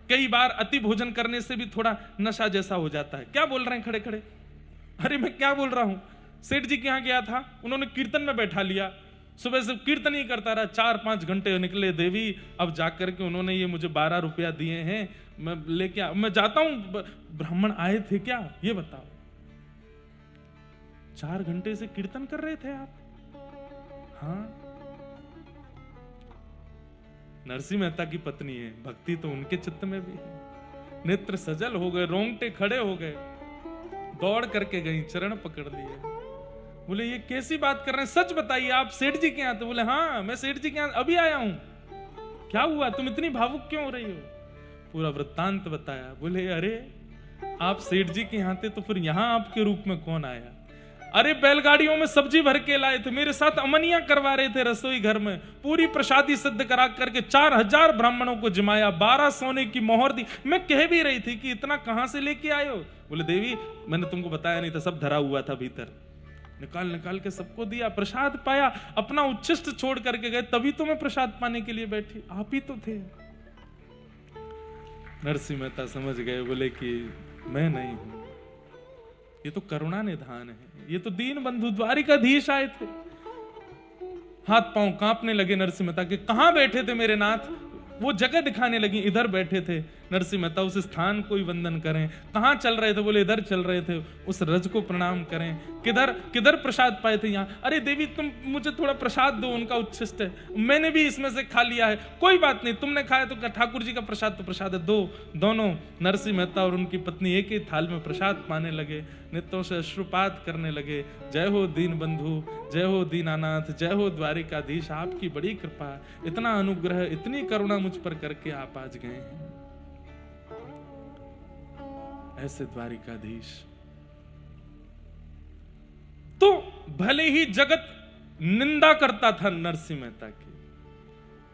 कई बार अति भोजन करने से भी थोड़ा नशा जैसा हो जाता है। क्या बोल रहे हैं खड़े खड़े? अरे मैं क्या बोल रहा हूं, सेठ जी के यहां गया था, उन्होंने कीर्तन में बैठा लिया, सुबह से कीर्तन ही करता रहा, 4-5 घंटे निकले देवी। अब जाकर के उन्होंने ये मुझे 12 रुपया दिए हैं, मैं लेके मैं जाता हूं। ब्राह्मण आए थे क्या ये बताओ? 4 घंटे से कीर्तन कर रहे थे आप? हाँ, नरसिंह मेहता की पत्नी है, भक्ति तो उनके चित्त में भी है। नेत्र सजल हो गए, रोंगटे खड़े हो गए, दौड़ करके गई, चरण पकड़ लिए। बोले ये कैसी बात कर रहे हैं, सच बताइए, आप सेठ जी के यहाँ? तो बोले हाँ मैं सेठ जी के यहाँ अभी आया हूं। क्या हुआ, तुम इतनी भावुक क्यों हो रही हो? पूरा वृत्तांत बताया। बोले अरे आप सेठ जी के यहाँ थे तो फिर यहाँ आपके रूप में कौन आया? अरे बैलगाड़ियों में सब्जी भर के लाए थे, मेरे साथ अमनिया करवा रहे थे रसोई घर में, पूरी प्रसादी सिद्ध करा करके 4000 ब्राह्मणों को जिमाया, 12 सोने की मोहर दी। मैं कह भी रही थी कि इतना कहां से लेके आए हो? बोले देवी मैंने तुमको बताया नहीं था, सब धरा हुआ था भीतर, निकाल निकाल के सबको दिया, प्रसाद पाया, अपना उच्छिष्ट छोड़ करके गए, तभी तो मैं प्रसाद पाने के लिए बैठी, आप ही तो थे। नरसिंह मेहता समझ गए, बोले कि मैं नहीं हूं, ये तो करुणा निधान है, ये तो दीन बंधु द्वारिकाधीश आए थे। हाथ पांव कांपने लगे नरसिंह मेहता के, कहां बैठे थे मेरे नाथ? वो जगह दिखाने लगी, इधर बैठे थे। नरसिंह मेहता उस स्थान को ही वंदन करें। कहां चल रहे थे? बोले इधर चल रहे थे, उस रज को प्रणाम करें। किधर किधर प्रसाद पाए थे? यहाँ। अरे देवी तुम मुझे थोड़ा प्रसाद दो, उनका उच्छिष्ट है, मैंने भी इसमें से खा लिया है। कोई बात नहीं, तुमने खाया तो ठाकुर जी का प्रसाद तो प्रसाद है, दो। दोनों नरसिंह मेहता और उनकी पत्नी एक ही थाल में प्रसाद पाने लगे, नेत्रों से अश्रुपात करने लगे। जय हो दीन बंधु, जय हो दीनानाथ, जय हो द्वारिकाधीश, आपकी बड़ी कृपा, इतना अनुग्रह, इतनी करुणा मुझ पर करके आप आज गए हैं। ऐसे द्वारिकाधीश तो भले ही जगत निंदा करता था नरसिंह मेहता की,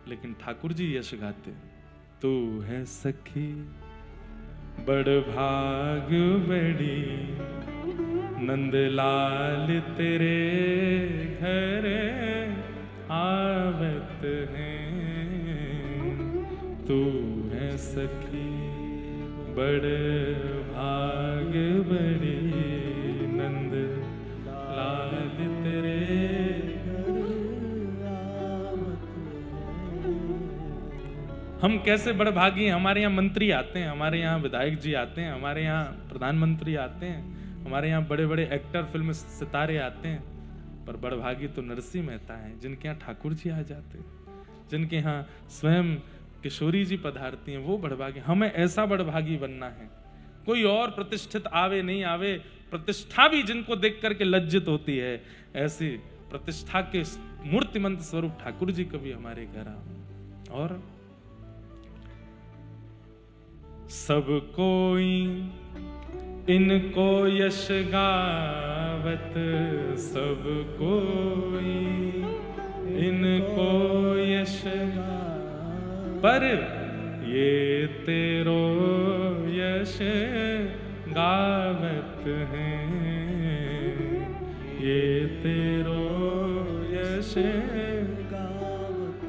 लेकिन ठाकुर जी यश गाते, तू है सखी बड़ भाग बड़ी, नंदलाल तेरे घर आवत हैं। तू है सखी बड़ भाग बड़ी, नंद लाल तेरे हम कैसे बड़भागी। हमारे यहाँ मंत्री आते हैं, हमारे यहाँ विधायक जी आते हैं, हमारे यहाँ प्रधानमंत्री आते हैं, हमारे यहाँ बड़े बड़े एक्टर, फिल्म सितारे आते हैं, पर बड़भागी तो नरसिंह मेहता हैं, जिनके यहाँ ठाकुर जी आ जाते हैं, जिनके यहाँ स्वयं किशोरी जी पधारती हैं, वो बड़भागी। हमें ऐसा बड़भागी बनना है। कोई और प्रतिष्ठित आवे नहीं आवे, प्रतिष्ठा भी जिनको देख करके लज्जित होती है, ऐसी प्रतिष्ठा के मूर्तिमंत स्वरूप ठाकुर जी कभी हमारे घर आओ। और सब कोई इनको यश गावत, सब कोई इनको यश, पर ये तेरो यश गावत हैं, ये तेरो यश गावत।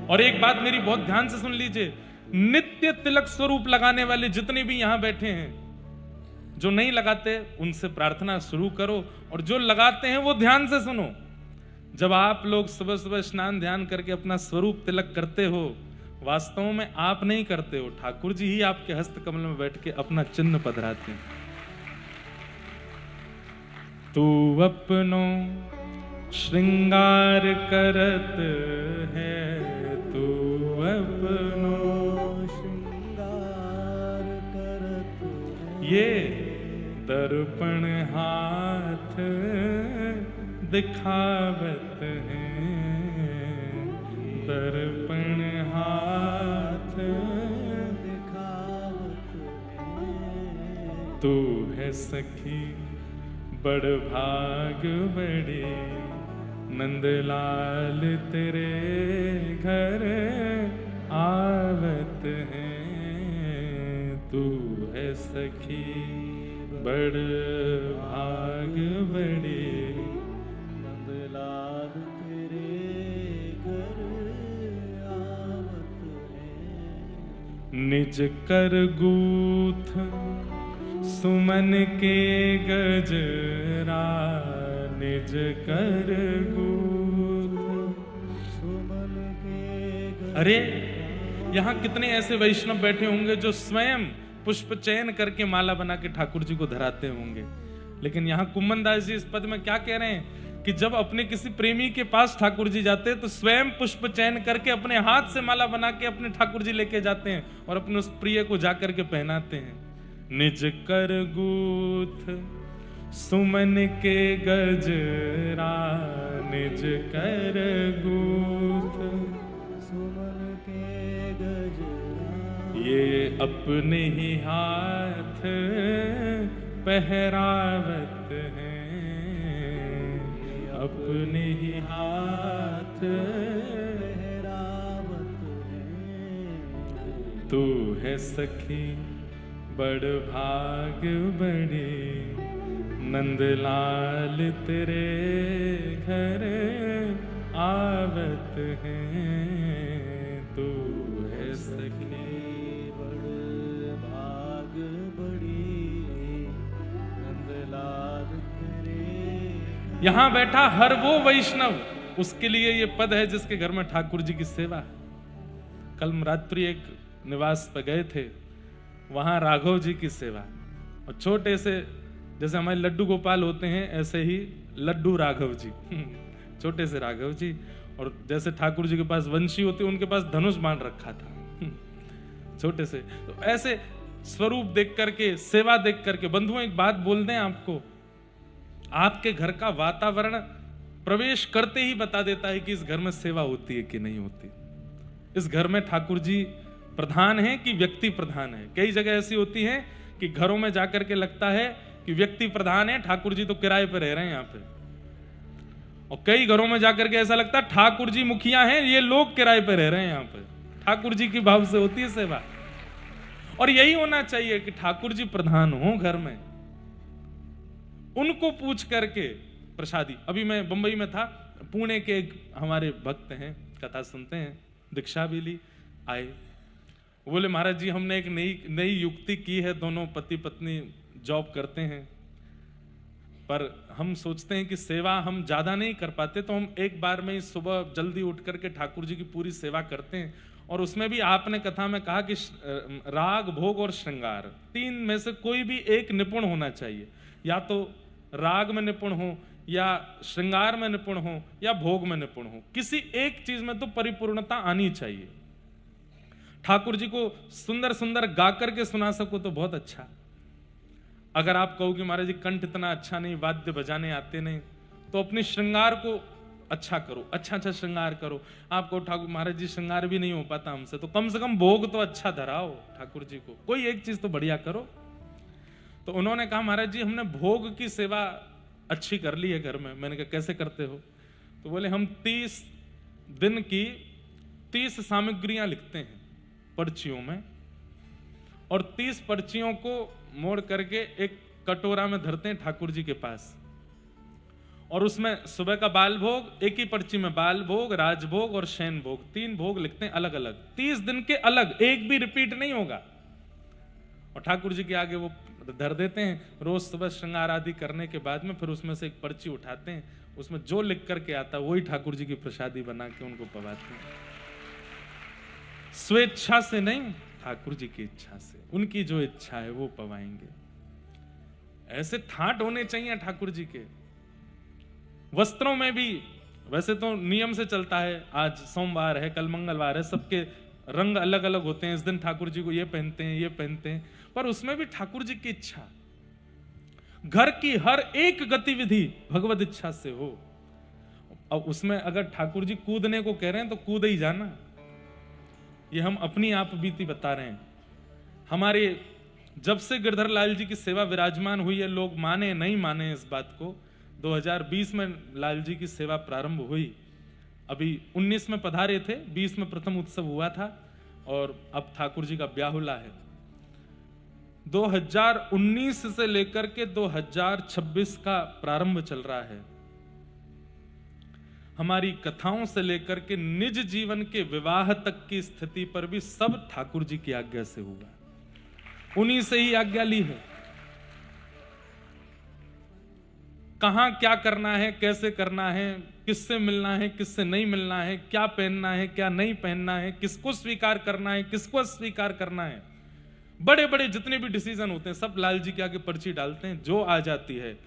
और एक बात मेरी बहुत ध्यान से सुन लीजिए, नित्य तिलक स्वरूप लगाने वाले जितने भी यहां बैठे हैं, जो नहीं लगाते उनसे प्रार्थना शुरू करो, और जो लगाते हैं वो ध्यान से सुनो। जब आप लोग सुबह सुबह स्नान ध्यान करके अपना स्वरूप तिलक करते हो, वास्तव में आप नहीं करते हो, ठाकुर जी ही आपके हस्त कमल में बैठ के अपना चिन्ह पधराते हैं। तू अपनो श्रृंगार करत है, तू अपनो श्रृंगार करत ये दर्पण हाथ दिखावत है, दर्पण हाथ दिखावत है। तू है सखी बड़ भाग बड़ी, नंदलाल तेरे घर आवत है। तू है सखी बड़ भाग बड़ी, नंदलाल तेरे घर आवत है। निज कर गूथ सुमन के गजरा, निज कर गूथ सुमन के गजरा। अरे यहाँ कितने ऐसे वैष्णव बैठे होंगे जो स्वयं पुष्प चयन करके माला बना के ठाकुर जी को धराते होंगे, लेकिन यहाँ कुम्मन दास जी इस पद में क्या कह रहे हैं कि जब अपने किसी प्रेमी के पास ठाकुर जी जाते हैं तो स्वयं पुष्प चयन करके अपने हाथ से माला बना के अपने ठाकुर जी लेके जाते हैं और अपने उस प्रिय को जाकर के पहनाते हैं। निज कर गूथ सुमन के गजरा, निज कर गूथ सुमन के गजरा। ये अपने ही हाथ पहरावत है, अपने ही हाथ पहरावत है। तू है सखी बड़ भाग बड़ी, नंदलाल तेरे घर आवत है। तू है सखी बड़ भाग बड़ी, नंदलाल तेरे। यहां बैठा हर वो वैष्णव, उसके लिए ये पद है जिसके घर में ठाकुर जी की सेवा। कल रात्रि एक निवास पर गए थे, वहां राघव जी की सेवा, और छोटे से जैसे हमारे लड्डू गोपाल होते हैं ऐसे ही लड्डू राघव जी, छोटे से राघव जी। और जैसे ठाकुर जी के पास वंशी होती उनके पास धनुष बाण रखा था, छोटे से। तो ऐसे स्वरूप देख करके, सेवा देख करके, बंधुओं एक बात बोल दें आपको, आपके घर का वातावरण प्रवेश करते ही बता देता है कि इस घर में सेवा होती है कि नहीं होती। इस घर में ठाकुर जी प्रधान है कि व्यक्ति प्रधान है। कई जगह ऐसी होती है कि घरों में जाकर के लगता है कि व्यक्ति प्रधान है, ठाकुर जी तो किराए पे रह रहे हैं यहाँ पे। और कई घरों में जाकर के ऐसा लगता है ठाकुर जी मुखिया हैं, ये लोग किराए पे रह रहे हैं यहाँ पे। ठाकुर जी की भाव से होती है सेवा, और यही होना चाहिए कि ठाकुर जी प्रधान हो घर में, उनको पूछ करके प्रसादी। अभी मैं बंबई में था, पुणे के एक हमारे भक्त हैं, कथा सुनते हैं, दीक्षा भी ली, आए, बोले महाराज जी हमने एक नई युक्ति की है, दोनों पति पत्नी जॉब करते हैं, पर हम सोचते हैं कि सेवा हम ज्यादा नहीं कर पाते, तो हम एक बार में ही सुबह जल्दी उठ करके ठाकुर जी की पूरी सेवा करते हैं। और उसमें भी आपने कथा में कहा कि राग, भोग और श्रृंगार, तीन में से कोई भी एक निपुण होना चाहिए। या तो राग में निपुण हो, या श्रृंगार में निपुण हो, या भोग में निपुण हो। किसी एक चीज में तो परिपूर्णता आनी चाहिए। ठाकुर जी को सुंदर सुंदर गा करके सुना सको तो बहुत अच्छा। अगर आप कहो कि महाराज जी कंठ इतना अच्छा नहीं, वाद्य बजाने आते नहीं, तो अपने श्रृंगार को अच्छा करो, अच्छा अच्छा श्रृंगार करो। आप कहो ठाकुर महाराज जी श्रृंगार भी नहीं हो पाता हमसे, तो कम से कम भोग तो अच्छा धराओ ठाकुर जी को, कोई एक चीज तो बढ़िया करो। तो उन्होंने कहा महाराज जी हमने भोग की सेवा अच्छी कर ली है घर में। मैंने कहा कैसे करते हो? तो बोले हम 30 दिन की 30 सामग्रियां लिखते हैं पर्चियों में, और 30 पर्चियों को मोड़ करके एक कटोरा में धरते हैं ठाकुर जी के पास, और उसमें सुबह का बाल भोग, एक ही पर्ची में बाल भोग, राजभोग और शयन भोग, 3 भोग लिखते हैं अलग अलग, 30 दिन के अलग, एक भी रिपीट नहीं होगा। और ठाकुर जी के आगे वो धर देते हैं। रोज सुबह श्रृंगार आदि करने के बाद में फिर उसमें से एक पर्ची उठाते हैं, उसमें जो लिख करके आता वही ठाकुर जी की प्रसादी बना के उनको पवाते हैं। स्वेच्छा से नहीं, ठाकुर जी की इच्छा से, उनकी जो इच्छा है वो पवाएंगे। ऐसे ठाट होने चाहिए ठाकुर जी के। वस्त्रों में भी वैसे तो नियम से चलता है, आज सोमवार है, कल मंगलवार है, सबके रंग अलग अलग होते हैं। इस दिन ठाकुर जी को ये पहनते हैं, ये पहनते हैं, पर उसमें भी ठाकुर जी की इच्छा, घर की हर एक गतिविधि भगवत इच्छा से हो। अब उसमें अगर ठाकुर जी कूदने को कह रहे हैं तो कूद ही जाना। ये हम अपनी आप बीती बता रहे हैं। हमारे जब से गिरधर लाल जी की सेवा विराजमान हुई है, लोग माने नहीं माने इस बात को, 2020 में लाल जी की सेवा प्रारंभ हुई। अभी 19 में पधारे थे, 20 में प्रथम उत्सव हुआ था और अब ठाकुर जी का ब्याहुला है। 2019 से लेकर के 2026 का प्रारंभ चल रहा है। हमारी कथाओं से लेकर के निज जीवन के विवाह तक की स्थिति पर भी सब ठाकुर जी की आज्ञा से हुआ, उन्हीं से ही आज्ञा ली है। कहां क्या करना है, कैसे करना है, किससे मिलना है, किससे नहीं मिलना है, क्या पहनना है, क्या नहीं पहनना है, किसको स्वीकार करना है, किसको अस्वीकार करना है, बड़े बड़े जितने भी डिसीजन होते हैं सब लाल जी के आगे पर्ची डालते हैं। जो आ जाती है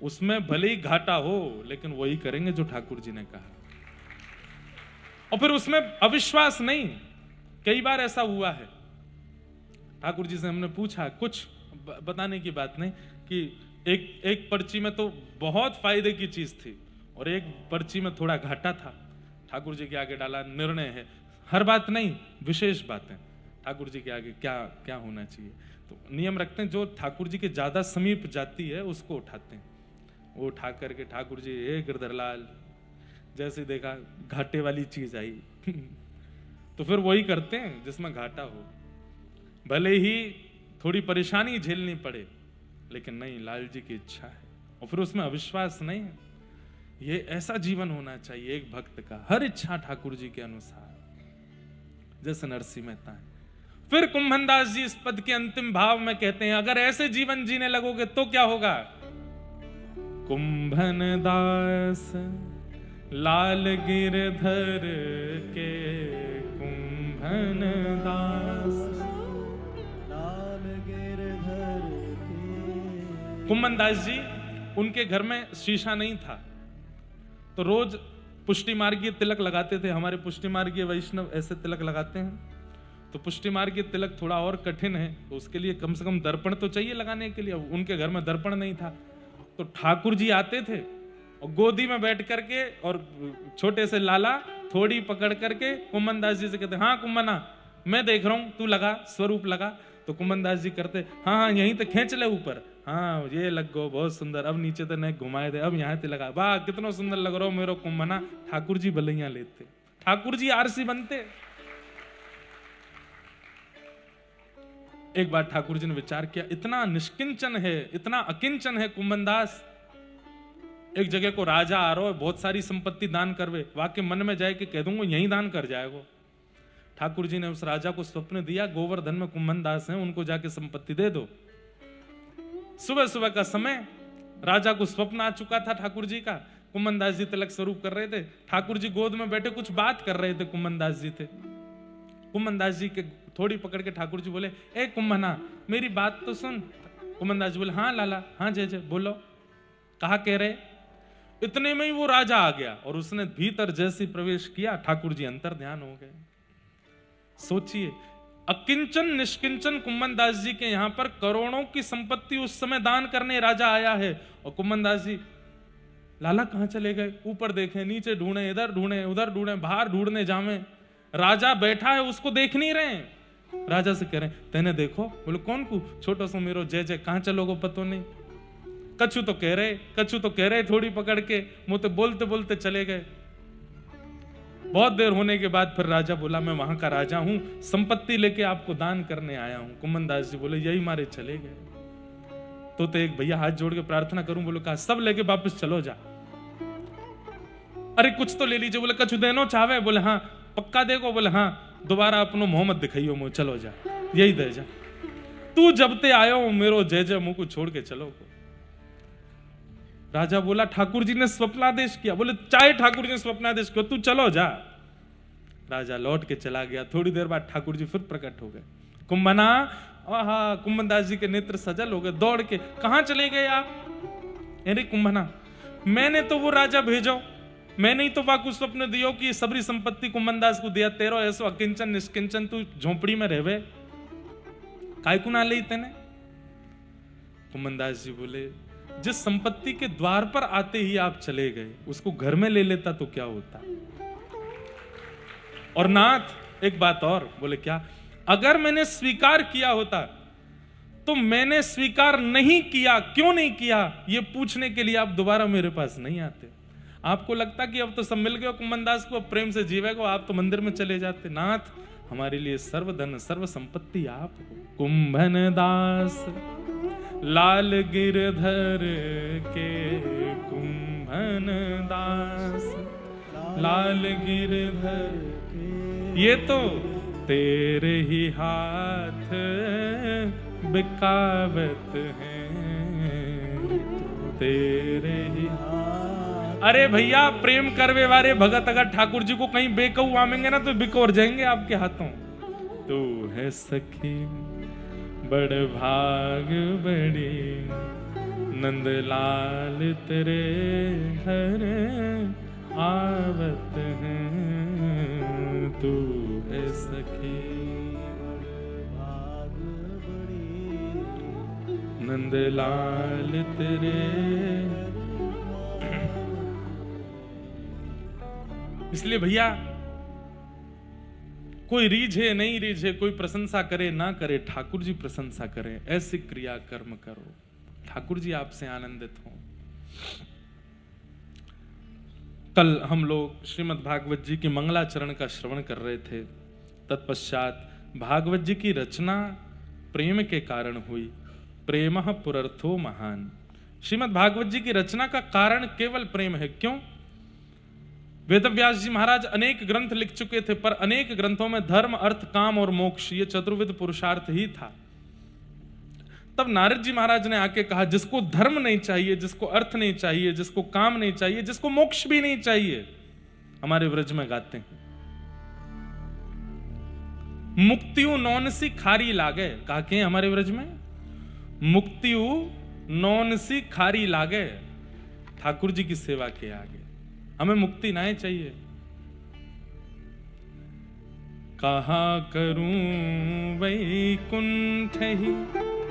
उसमें भले ही घाटा हो लेकिन वही करेंगे जो ठाकुर जी ने कहा। और फिर उसमें अविश्वास नहीं। कई बार ऐसा हुआ है, ठाकुर जी से हमने पूछा, कुछ बताने की बात नहीं, कि एक पर्ची में तो बहुत फायदे की चीज थी और एक पर्ची में थोड़ा घाटा था। ठाकुर जी के आगे डाला, निर्णय है, हर बात नहीं, विशेष बातें ठाकुर जी के आगे क्या क्या होना चाहिए। तो नियम रखते हैं, जो ठाकुर जी के ज्यादा समीप जाती है उसको उठाते हैं। वो उठा करके ठाकुर जी, हे गिरधरलाल, जैसे देखा घाटे वाली चीज आई तो फिर वही करते हैं जिसमें घाटा हो, भले ही थोड़ी परेशानी झेलनी पड़े, लेकिन नहीं, लाल जी की इच्छा है। और फिर उसमें अविश्वास नहीं है। ये ऐसा जीवन होना चाहिए एक भक्त का, हर इच्छा ठाकुर जी के अनुसार, जैसे नरसिंह मेहता है। फिर कुंभनदास जी इस पद के अंतिम भाव में कहते हैं, अगर ऐसे जीवन जीने लगोगे तो क्या होगा। कुंभनदास लाल गिरधर के, कुंभनदास लाल गिरधर के। कुंभनदास जी, उनके घर में शीशा नहीं था तो रोज पुष्टि मार्गीय तिलक लगाते थे। हमारे पुष्टि मार्गीय वैष्णव ऐसे तिलक लगाते हैं। तो पुष्टि मार्गीय तिलक थोड़ा और कठिन है, तो उसके लिए कम से कम दर्पण तो चाहिए लगाने के लिए। उनके घर में दर्पण नहीं था, तो ठाकुर जी आते थे और गोदी में बैठ करके और छोटे से लाला थोड़ी पकड़ करके कुंभनदास जी से कहते, हाँ कुंभना, मैं देख रहा हूं, तू लगा, स्वरूप लगा। तो कुंभनदास जी करते, हाँ हाँ यहीं तो खींच ले ऊपर, हाँ ये लग गो, बहुत सुंदर, अब नीचे तो नहीं घुमाए दे, अब यहाँ ते लगा, वाह कितना सुंदर लग रहा हो मेरा कुंभना। ठाकुर जी बलैया लेते, ठाकुर जी आरसी बनते। एक बार ठाकुर जी ने विचार किया, इतना निष्किंचन है, इतना अकिंचन है कुंभनदास, एक जगह को राजा आ रहा है, बहुत सारी संपत्ति दान करवे, वाकई मन में जाए कि कह दूंगा यही दान कर जाएगा। ठाकुर जी ने उस राजा को स्वप्न दिया, गोवर्धन में कुंभनदास हैं, उनको जाके संपत्ति दे दो। सुबह सुबह का समय, राजा को स्वप्न आ चुका था ठाकुर जी का। कुंभनदास जी तिलक स्वरूप कर रहे थे, ठाकुर जी गोद में बैठे कुछ बात कर रहे थे, कुंभनदास जी थे। कुंभनदास जी के थोड़ी पकड़ के ठाकुर जी बोले, ए कुंभना, मेरी बात तो सुन। कुंभनदास जी बोले, हाँ लाला, हाँ जय जय, बोलो, कहा कह रहे। इतने में ही वो राजा आ गया और उसने भीतर जैसे प्रवेश किया, ठाकुर जी अंतर ध्यान हो गए। सोचिए, अकिंचन निष्किंचन कुंभनदास जी के यहां पर करोड़ों की संपत्ति उस समय दान करने राजा आया है, और कुंभनदास जी, लाला कहां चले गए, ऊपर देखें, नीचे ढूंढे, इधर ढूंढे, उधर ढूंढे, बाहर ढूंढने जावे, राजा बैठा है उसको देख नहीं रहे। राजा से कह रहे, तेने देखो? बोले कौन को? छोटा सा मेरो जय जय, कहां चलोगो पतो नहीं। कछु तो कह रहे, थोड़ी पकड़ के मुंह तो बोलते बोलते चले गए। बहुत देर होने के बाद फिर राजा बोला, मैं वहां का राजा हूं, संपत्ति लेके आपको दान करने आया हूं। कुंभनदास जी बोले, यही मारे चले गए। तो एक भैया हाथ जोड़ के प्रार्थना करूं, बोलो कहा सब लेके वापस चलो जा। अरे कुछ तो ले लीजिए, बोले कछु देनो चाहे, बोले हाँ पक्का देखो, बोले हाँ दोबारा अपनो मोहम्मद दिखाइयो मुंह, चलो जा, यही दे जा, तू जब ते आयो मेरो जय जय मुंह को छोड़ के चलो। राजा बोला, ठाकुर जी ने स्वप्नादेश किया। बोले चाहे ठाकुर जी ने स्वप्नादेश किया, तू चलो जा। राजा लौट के चला गया। थोड़ी देर बाद ठाकुर जी फिर प्रकट हो गए। कुंभना, आहा, कुंभनदास जी के नेत्र सजल हो गए, दौड़ के, कहां चले गए आप? अरे कुंभना, मैंने तो वो राजा भेजो, मैंने ही तो वाकु स्वप्न दियो कि सबरी संपत्ति कुंभनदास को दिया, तेरो ऐसो अकिंचन निष्किंचन तू झोपड़ी में रहवे, काय को ना ले तेने? कुमनदास जी बोले, जिस संपत्ति के द्वार पर आते ही आप चले गए, उसको घर में ले लेता तो क्या होता। और नाथ एक बात और बोले, क्या? अगर मैंने स्वीकार किया होता तो मैंने स्वीकार नहीं किया, क्यों नहीं किया, ये पूछने के लिए आप दोबारा मेरे पास नहीं आते। आपको लगता कि अब तो सब मिल गए कुमनदास को, अब प्रेम से जीवेगा, आप तो मंदिर में चले जाते। नाथ हमारे लिए सर्वधन सर्व संपत्ति आप हो। कुंभन दास लाल गिरधर के, कुंभन दास लाल गिरधर, ये तो तेरे ही हाथ बिकावत हैं, तेरे ही हाथ। अरे भैया प्रेम करवे वाले भगत अगर ठाकुर जी को कहीं बेकऊ आमेंगे ना तो बिकोर जाएंगे आपके हाथों। तू है सखी बड़ भाग बड़ी, नंदलाल तेरे घर आवत हैं, तू है सखी नंदलाल तेरे। इसलिए भैया कोई रीझे नहीं रीझे, कोई प्रशंसा करे ना करे, ठाकुर जी प्रशंसा करें, ऐसे क्रिया कर्म करो, ठाकुर जी आपसे आनंदित हो। कल हम लोग श्रीमद् भागवत जी के मंगलाचरण का श्रवण कर रहे थे। तत्पश्चात भागवत जी की रचना प्रेम के कारण हुई। प्रेमः पुरर्थो महान। श्रीमद् भागवत जी की रचना का कारण केवल प्रेम है। क्यों? वेदव्यास जी महाराज अनेक ग्रंथ लिख चुके थे, पर अनेक ग्रंथों में धर्म, अर्थ, काम और मोक्ष, ये चतुर्विध पुरुषार्थ ही था। तब नारद जी महाराज ने आके कहा, जिसको धर्म नहीं चाहिए, जिसको अर्थ नहीं चाहिए, जिसको काम नहीं चाहिए, जिसको मोक्ष भी नहीं चाहिए, हमारे व्रज में गाते हैं, मुक्तियु नौनसी खारी लागे। कहा के हमारे व्रज में मुक्तियु नौनसी खारी लागे। ठाकुर जी की सेवा के आगे हमें मुक्ति ना चाहिए। कहा करूं वैकुंठ ही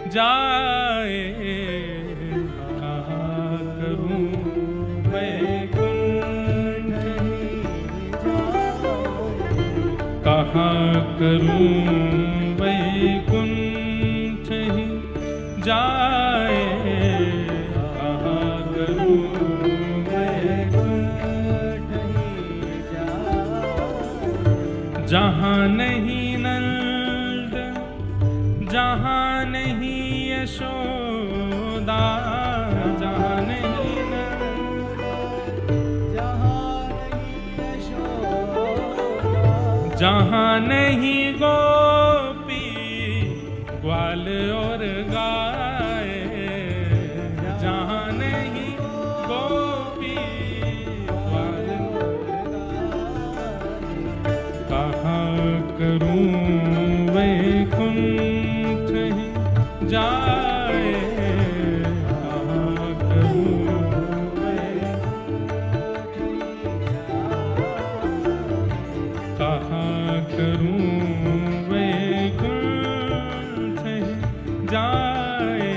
जाए, कहा करूं वैकुंठ ही जाए, कहा करूं वैकुंठ ही जाए, कहा करूं जहां नहीं नंद, जहां नहीं यशोदा, जहां नहीं नंद, जहां नहीं यशोदा, जहां नहीं गोपी ग्वाल और गाय, जहां नहीं गोपी ग्वाल करूं वैकुंठ ही जाए, कहाँ करूं कहाँ करूं वैकुंठ ही जाए,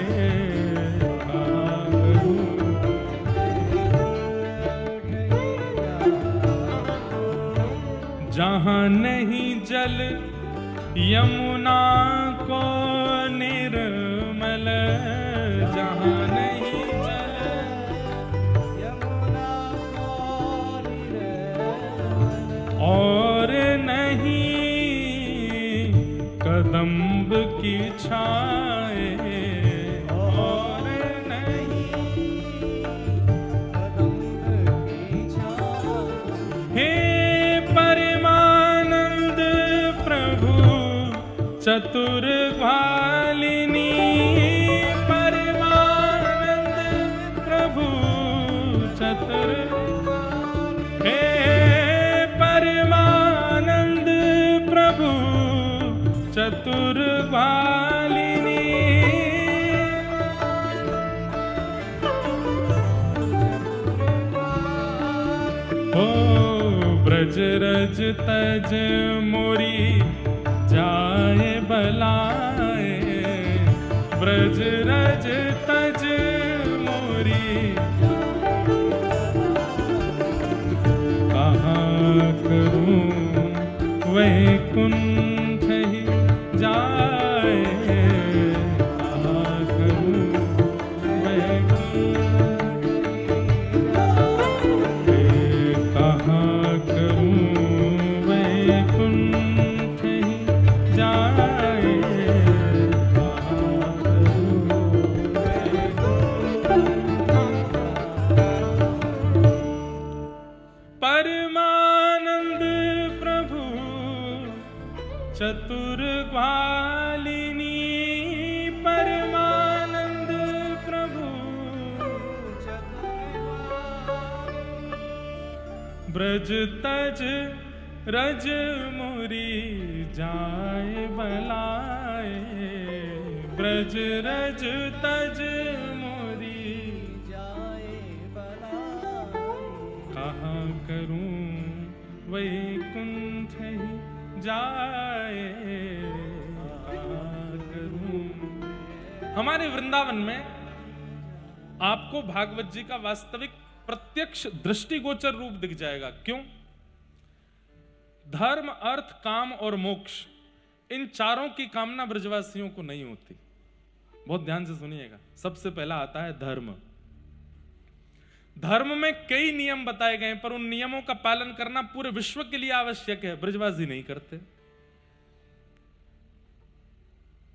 कहाँ करूं। जहाँ नहीं जल यमुना को निर्मल, जहाँ नहीं जल यमुना को निर्मल, और नहीं कदम्ब की छाए, और नहीं कदम्ब की छाए। हे चतुर भालिनी, परमानंद प्रभु चतुर, हे परमानंद प्रभु चतुर भालिनी। ओ ब्रज रज तज मोरी जाए बलाए, ब्रज रज तज मोरी कहाँ करूं वैकुंठ ही जाए, कहाँ करूं वैकुंठ, कहाँ करूं वैकुंठ ही जाए, परमानंद प्रभु चतुर ग्वालिनी, परमानंद प्रभु ब्रज तज रज मुरी जाए बलाए, ब्रज रज तज मुरी जाए बलाए, कहाँ करूं वैकुंठ ही जाए, कहाँ करूं। हमारे वृंदावन में आपको भागवत जी का वास्तविक प्रत्यक्ष दृष्टिगोचर रूप दिख जाएगा। क्यों? धर्म, अर्थ, काम और मोक्ष, इन चारों की कामना ब्रजवासियों को नहीं होती। बहुत ध्यान से सुनिएगा। सबसे पहला आता है धर्म। धर्म में कई नियम बताए गए, पर उन नियमों का पालन करना पूरे विश्व के लिए आवश्यक है। ब्रजवासी नहीं करते।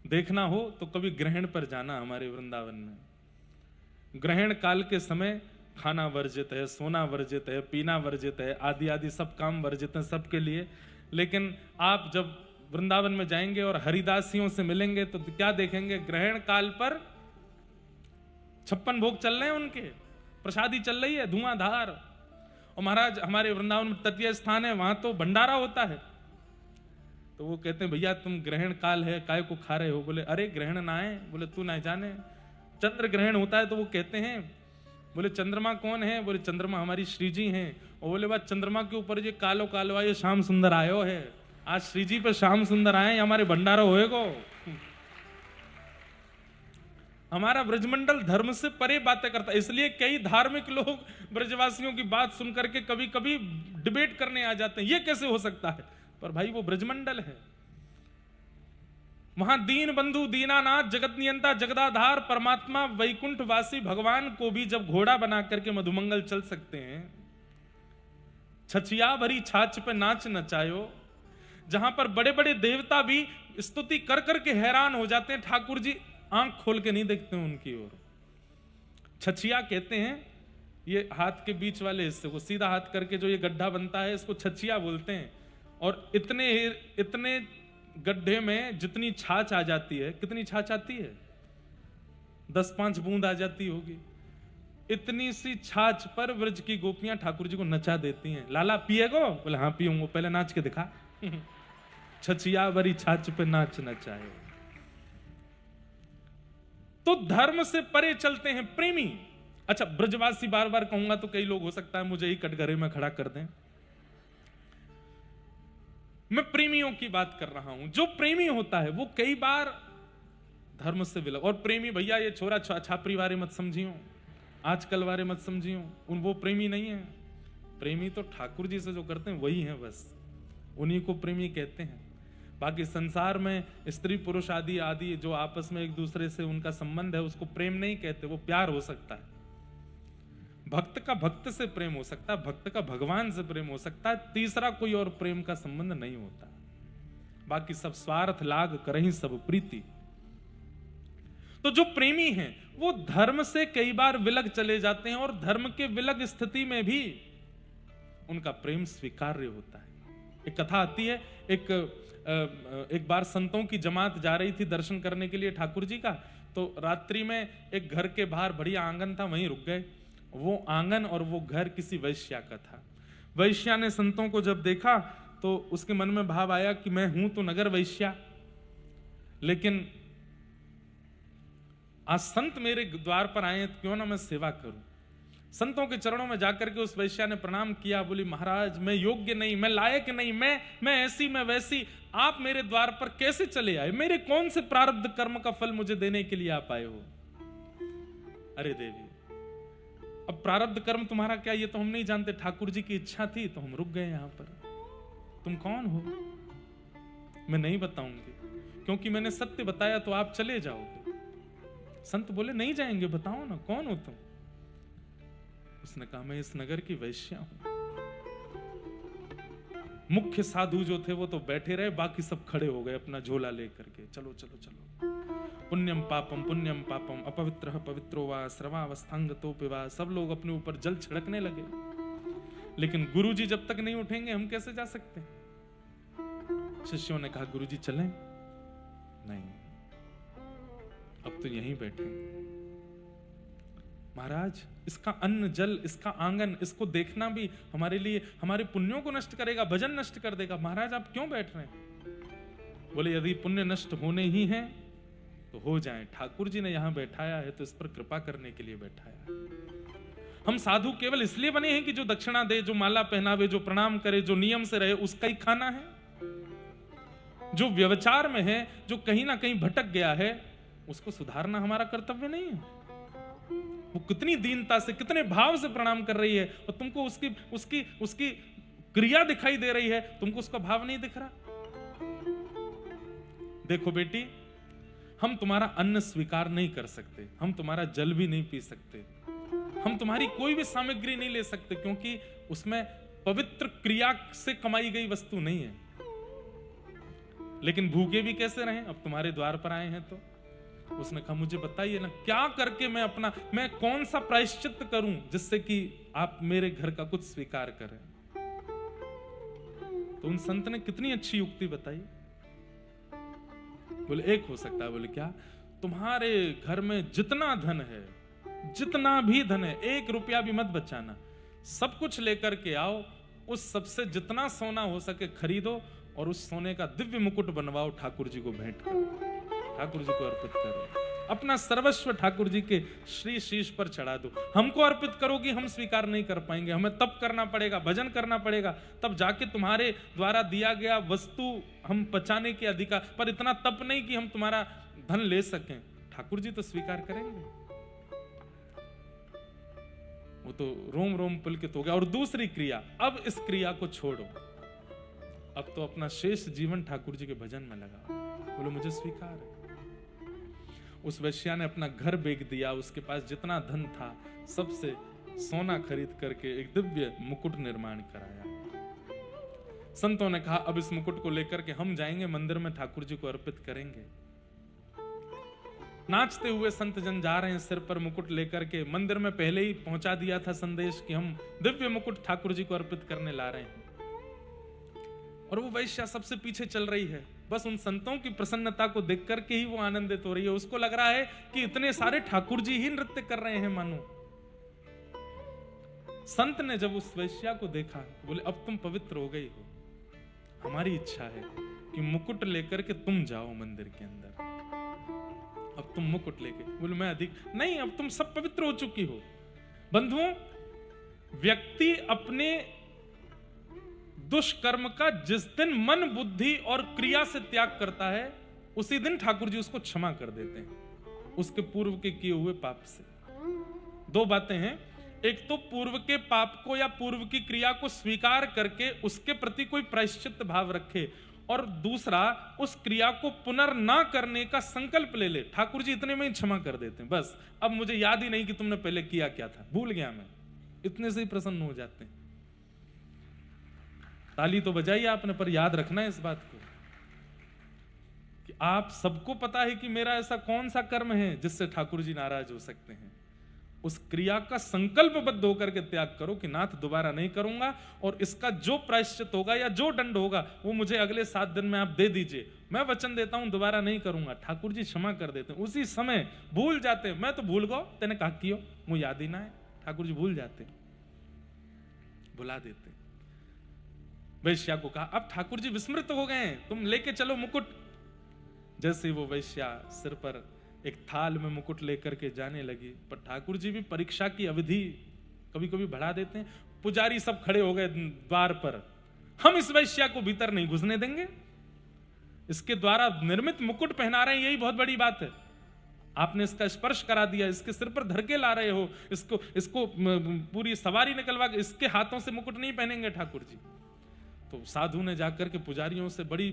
देखना हो तो कभी ग्रहण पर जाना। हमारे वृंदावन में ग्रहण काल के समय खाना वर्जित है, सोना वर्जित है, पीना वर्जित है, आदि आदि सब काम वर्जित हैं सबके लिए। लेकिन आप जब वृंदावन में जाएंगे और हरिदासियों से मिलेंगे तो क्या देखेंगे? ग्रहण काल पर 56 भोग चल रहे हैं, उनके प्रसादी चल रही है धुआंधार। और महाराज हमारे वृंदावन में तटीय स्थान है, वहां तो भंडारा होता है। तो वो कहते हैं भैया तुम ग्रहण काल है काय को खा रहे हो? बोले अरे ग्रहण ना है। बोले तू ना जाने, चंद्र ग्रहण होता है। तो वो कहते हैं, बोले चंद्रमा कौन है? बोले चंद्रमा हमारी श्री जी हैं। और बोले बात चंद्रमा के ऊपर ये कालो कालो आयो श्याम सुंदर आयो है। आज श्री जी पे श्याम सुंदर आए, हमारे भंडारा होएगो। हमारा ब्रजमंडल धर्म से परे बातें करता है। इसलिए कई धार्मिक लोग ब्रजवासियों की बात सुनकर के कभी कभी डिबेट करने आ जाते हैं, ये कैसे हो सकता है? पर भाई वो ब्रजमंडल है। वहां दीन बंधु दीनानाथ जगत नियंता जगदाधार परमात्मा वैकुंठ वासी भगवान को भी जब घोड़ा बना करके मधुमंगल चल सकते हैं, छछिया भरी छाछ पे नाच नचायो, जहां पर बड़े बड़े देवता भी स्तुति कर करके हैरान हो जाते हैं, ठाकुर जी आंख खोल के नहीं देखते उनकी ओर। छछिया कहते हैं ये हाथ के बीच वाले हिस्से को, सीधा हाथ करके जो ये गड्ढा बनता है इसको छछिया बोलते हैं। और इतने गड्ढे में जितनी छाछ आ जाती है, कितनी छाछ आती है? 10-5 बूंद आ जाती होगी। इतनी सी छाछ पर व्रज की गोपियां ठाकुर जी को नचा देती हैं। लाला पिएगो? बोले हाँ पीऊंगा। पहले नाच के दिखा। छछिया भरी छाछ पे नाच नचाए। तो धर्म से परे चलते हैं प्रेमी। अच्छा ब्रजवासी बार बार कहूंगा तो कई लोग हो सकता है मुझे ही कटघरे में खड़ा कर दें। मैं प्रेमियों की बात कर रहा हूं। जो प्रेमी होता है वो कई बार धर्म से विलग। और प्रेमी भैया ये छोरा छापरी वाले मत समझियो, आजकल वाले मत समझियो, वो प्रेमी नहीं है। प्रेमी तो ठाकुर जी से जो करते हैं वही है, बस उन्हीं को प्रेमी कहते हैं। बाकी संसार में स्त्री पुरुष आदि आदि जो आपस में एक दूसरे से उनका संबंध है उसको प्रेम नहीं कहते, वो प्यार हो सकता है। भक्त का भक्त से प्रेम हो सकता है, भक्त का भगवान से प्रेम हो सकता है, तीसरा कोई और प्रेम का संबंध नहीं होता। बाकी सब स्वार्थ लाग करहीं सब प्रीति। तो जो प्रेमी हैं वो धर्म से कई बार विलग चले जाते हैं और धर्म के विलग स्थिति में भी उनका प्रेम स्वीकार्य होता है। एक कथा आती है, एक बार संतों की जमात जा रही थी दर्शन करने के लिए ठाकुर जी का। तो रात्रि में एक घर के बाहर बढ़िया आंगन था, वहीं रुक गए। वो आंगन और वो घर किसी वैश्या का था। वैश्या ने संतों को जब देखा तो उसके मन में भाव आया कि मैं हूं तो नगर वैश्या, लेकिन आज संत मेरे द्वार पर आए तो क्यों ना मैं सेवा करूं। संतों के चरणों में जाकर के उस वैश्या ने प्रणाम किया, बोली महाराज मैं योग्य नहीं, मैं लायक नहीं, मैं ऐसी मैं वैसी, आप मेरे द्वार पर कैसे चले आए? मेरे कौन से प्रारब्ध कर्म का फल मुझे देने के लिए आप आए हो? अरे देवी, अब प्रारब्ध कर्म तुम्हारा क्या ये तो हम नहीं जानते, ठाकुर जी की इच्छा थी तो हम रुक गए यहां पर। तुम कौन हो? मैं नहीं बताऊंगी, क्योंकि मैंने सत्य बताया तो आप चले जाओगे। संत बोले नहीं जाएंगे, बताओ ना कौन हो तुम? उसने कहा मैं इस नगर की वैश्या हूं। मुख्य साधु जो थे वो तो बैठे रहे, बाकी सब खड़े हो गए अपना झोला लेकर के, चलो चलो चलो। पुण्यम पापम अपवित्र पवित्रो वा स्रवावस्थांगतो पिवा, सब लोग अपने ऊपर जल छिड़कने लगे। लेकिन गुरुजी जब तक नहीं उठेंगे हम कैसे जा सकते? शिष्यों ने कहा गुरुजी चलें? नहीं, अब तो यहीं बैठेंगे। महाराज इसका अन्न जल, इसका आंगन, इसको देखना भी हमारे लिए हमारे पुण्यों को नष्ट करेगा, भजन नष्ट कर देगा। महाराज आप क्यों बैठ रहे हैं? बोले यदि पुण्य नष्ट होने ही हैं तो हो जाएं, ठाकुर जी ने यहां बैठाया है तो इस पर कृपा करने के लिए बैठाया है। हम साधु केवल इसलिए बने हैं कि जो दक्षिणा दे, जो माला पहनावे, जो प्रणाम करे, जो नियम से रहे, उसका ही खाना है। जो व्यवचार में है, जो कहीं ना कहीं भटक गया है, उसको सुधारना हमारा कर्तव्य नहीं है। वो कितनी दीनता से, कितने भाव से प्रणाम कर रही है और तुमको उसकी उसकी उसकी क्रिया दिखाई दे रही है, तुमको उसका भाव नहीं दिख रहा। देखो बेटी, हम तुम्हारा अन्न स्वीकार नहीं कर सकते, हम तुम्हारा जल भी नहीं पी सकते, हम तुम्हारी कोई भी सामग्री नहीं ले सकते, क्योंकि उसमें पवित्र क्रिया से कमाई गई वस्तु नहीं है। लेकिन भूखे भी कैसे रहें? अब तुम्हारे द्वार पर आए हैं तो। उसने कहा मुझे बताइए ना, क्या करके मैं कौन सा प्रायश्चित करूं जिससे कि आप मेरे घर का कुछ स्वीकार करें? तो उन संत ने कितनी अच्छी युक्ति बताई। बोले एक हो सकता है। बोले क्या? तुम्हारे घर में जितना धन है, जितना भी धन है, 1 रुपया भी मत बचाना, सब कुछ लेकर के आओ, उस सबसे जितना सोना हो सके खरीदो और उस सोने का दिव्य मुकुट बनवाओ, ठाकुर जी को भेंट करो, ठाकुर जी को अर्पित करो, अपना सर्वस्व ठाकुर जी के श्री शीश पर चढ़ा दो। हमको अर्पित करोगी हम स्वीकार नहीं कर पाएंगे, हमें तप करना पड़ेगा, भजन करना पड़ेगा, तब जाके तुम्हारे द्वारा दिया गया वस्तु हम पचाने के अधिकार, पर इतना तप नहीं कि हम तुम्हारा धन ले सकें। ठाकुर जी तो स्वीकार करेंगे। वो तो रोम रोम पुलकित हो गया। और दूसरी क्रिया, अब इस क्रिया को छोड़ो, अब तो अपना शेष जीवन ठाकुर जी के भजन में लगाओ। बोलो मुझे स्वीकार है। उस वैश्या ने अपना घर बेच दिया, उसके पास जितना धन था सबसे सोना खरीद करके एक दिव्य मुकुट निर्माण कराया। संतों ने कहा अब इस मुकुट को लेकर के हम जाएंगे मंदिर में, ठाकुर जी को अर्पित करेंगे। नाचते हुए संत जन जा रहे हैं, सिर पर मुकुट लेकर के। मंदिर में पहले ही पहुंचा दिया था संदेश कि हम दिव्य मुकुट ठाकुर जी को अर्पित करने ला रहे हैं। और वो वैश्या सबसे पीछे चल रही है, बस उन संतों की प्रसन्नता को देख करके ही वो आनंदित हो रही है। उसको लग रहा है कि इतने सारे ठाकुर जी ही नृत्य कर रहे हैं मानो। संत ने जब उस वैश्या को देखा तो बोले अब तुम पवित्र हो गई हो, हमारी इच्छा है कि मुकुट लेकर के तुम जाओ मंदिर के अंदर। अब तुम मुकुट लेके, बोले मैं अधिक नहीं, अब तुम सब पवित्र हो चुकी हो। बंधुओं, व्यक्ति अपने दुष्कर्म का जिस दिन मन बुद्धि और क्रिया से त्याग करता है, उसी दिन ठाकुर जी उसको क्षमा कर देते हैं उसके पूर्व के किए हुए पाप से। 2 बातें हैं, एक तो पूर्व के पाप को या पूर्व की क्रिया को स्वीकार करके उसके प्रति कोई प्रायश्चित भाव रखे, और दूसरा उस क्रिया को पुनर्ना करने का संकल्प ले ले। ठाकुर जी इतने में ही क्षमा कर देते हैं, बस अब मुझे याद ही नहीं कि तुमने पहले किया क्या था, भूल गया मैं, इतने से ही प्रसन्न हो जाते हैं। ताली तो बजाई आपने, पर याद रखना है इस बात को कि आप सबको पता है कि मेरा ऐसा कौन सा कर्म है जिससे ठाकुर जी नाराज हो सकते हैं। उस क्रिया का संकल्पबद्ध होकर के त्याग करो कि नाथ दोबारा नहीं करूंगा, और इसका जो प्रायश्चित होगा या जो दंड होगा वो मुझे अगले 7 दिन में आप दे दीजिए, मैं वचन देता हूं दोबारा नहीं करूंगा। ठाकुर जी क्षमा कर देते हैं, उसी समय भूल जाते हैं। मैं तो भूल गो, तेने कहा कियो मुझे याद ही ना है, ठाकुर जी भूल जाते, भुला देते। वैश्या को कहा अब ठाकुर जी विस्मृत हो गए हैं, तुम लेके चलो मुकुट। जैसे वो वैश्या सिर पर एक थाल में मुकुट लेकर के जाने लगी, पर ठाकुर जी भी परीक्षा की अवधि कभी कभी बढ़ा देते हैं। पुजारी सब खड़े हो गए द्वार पर, हम इस वैश्या को भीतर नहीं घुसने देंगे, इसके द्वारा निर्मित मुकुट पहना रहे हैं, यही बहुत बड़ी बात है। आपने इसका स्पर्श करा दिया, इसके सिर पर धर के ला रहे हो, इसको पूरी सवारी निकलवा के इसके हाथों से मुकुट नहीं पहनेंगे ठाकुर जी। तो साधु ने जाकर के पुजारियों से बड़ी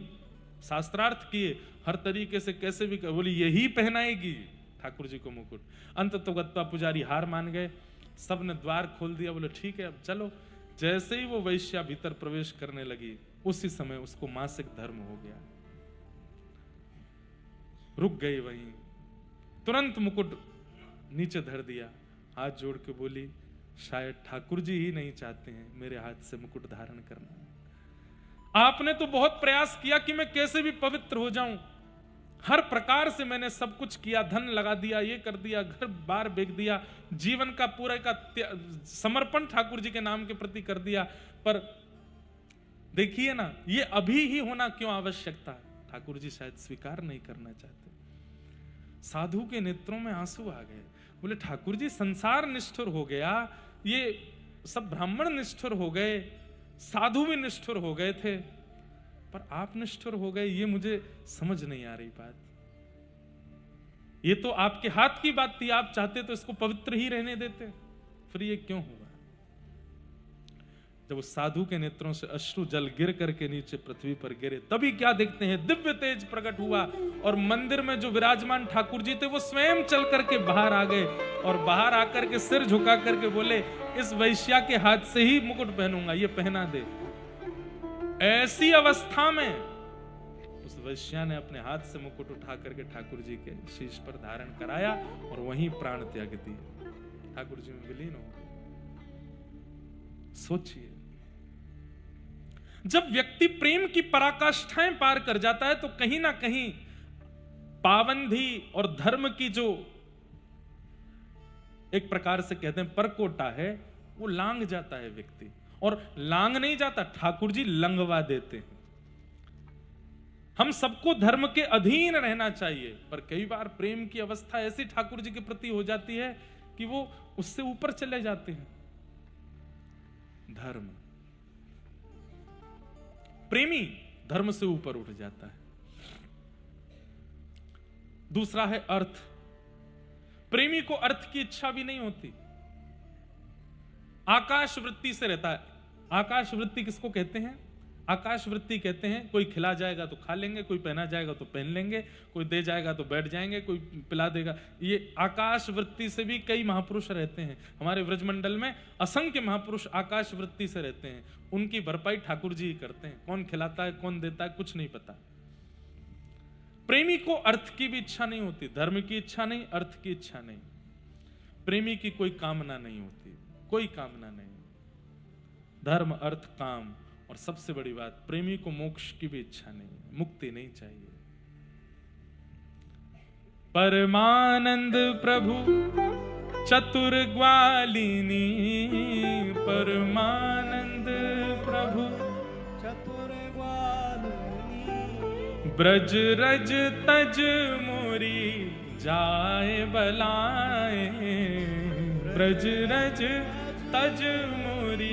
शास्त्रार्थ किए, हर तरीके से कैसे भी बोली यही पहनाएगी ठाकुर जी को मुकुट। अंत तो गत्वा पुजारी हार मान गए, सब ने द्वार खोल दिया, बोले ठीक है अब चलो। जैसे ही वो वैश्या भीतर प्रवेश करने लगी, उसी समय उसको मासिक धर्म हो गया, रुक गई वहीं, तुरंत मुकुट नीचे धर दिया, हाथ जोड़ के बोली शायद ठाकुर जी ही नहीं चाहते हैं मेरे हाथ से मुकुट धारण करना। आपने तो बहुत प्रयास किया कि मैं कैसे भी पवित्र हो जाऊं, हर प्रकार से मैंने सब कुछ किया, धन लगा दिया, ये कर दिया, घर बार बेच दिया, जीवन का पूरा का समर्पण ठाकुर जी के नाम के प्रति कर दिया, पर देखिए ना ये अभी ही होना क्यों आवश्यक था। ठाकुर जी शायद स्वीकार नहीं करना चाहते। साधु के नेत्रों में आंसू आ गए, बोले ठाकुर जी संसार निष्ठुर हो गया, ये सब ब्राह्मण निष्ठुर हो गए, साधु भी निष्ठुर हो गए थे, पर आप निष्ठुर हो गए, ये मुझे समझ नहीं आ रही बात। ये तो आपके हाथ की बात थी, आप चाहते तो इसको पवित्र ही रहने देते, फिर ये क्यों हुआ। जब उस साधु के नेत्रों से अश्रु जल गिर करके नीचे पृथ्वी पर गिरे, तभी क्या देखते हैं, दिव्य तेज प्रकट हुआ और मंदिर में जो विराजमान ठाकुर जी थे वो स्वयं चल करके बाहर आ गए और बाहर आकर के सिर झुका करके बोले इस वैश्या के हाथ से ही मुकुट पहनूंगा, ये पहना दे। ऐसी अवस्था में उस वैश्या ने अपने हाथ से मुकुट उठा करके ठाकुर जी के शीश पर धारण कराया और वहीं प्राण त्याग दिए, ठाकुर जी में विलीन हो गए। सोचिए, जब व्यक्ति प्रेम की पराकाष्ठाएं पार कर जाता है तो कहीं ना कहीं पाबंदी और धर्म की जो एक प्रकार से कहते हैं परकोटा है, वो लांग जाता है व्यक्ति। और लांग नहीं जाता, ठाकुर जी लंगवा देते हैं। हम सबको धर्म के अधीन रहना चाहिए, पर कई बार प्रेम की अवस्था ऐसी ठाकुर जी के प्रति हो जाती है कि वो उससे ऊपर चले जाते हैं। धर्म, प्रेमी धर्म से ऊपर उठ जाता है। दूसरा है अर्थ, प्रेमी को अर्थ की इच्छा भी नहीं होती, आकाश वृत्ति से रहता है। आकाश वृत्ति किसको कहते हैं? आकाश वृत्ति कहते हैं कोई खिला जाएगा तो खा लेंगे, कोई पहना जाएगा तो पहन लेंगे, कोई दे जाएगा तो बैठ जाएंगे, कोई पिला देगा। ये आकाश वृत्ति से भी कई महापुरुष रहते हैं। हमारे व्रजमंडल में असंख्य महापुरुष आकाश वृत्ति से रहते हैं, उनकी भरपाई ठाकुर जी ही करते हैं। कौन खिलाता है, कौन देता है, कुछ नहीं पता। प्रेमी को अर्थ की भी इच्छा नहीं होती, धर्म की इच्छा नहीं, अर्थ की इच्छा नहीं। प्रेमी की कोई कामना नहीं होती, कोई कामना नहीं। धर्म, अर्थ, काम, और सबसे बड़ी बात, प्रेमी को मोक्ष की भी इच्छा नहीं है, मुक्ति नहीं चाहिए। परमानंद प्रभु चतुर ग्वालिनी, परमानंद प्रभु चतुर ग्वालिनी, ब्रज रज तज मोरी जाए बलाए, ब्रज रज तज मोरी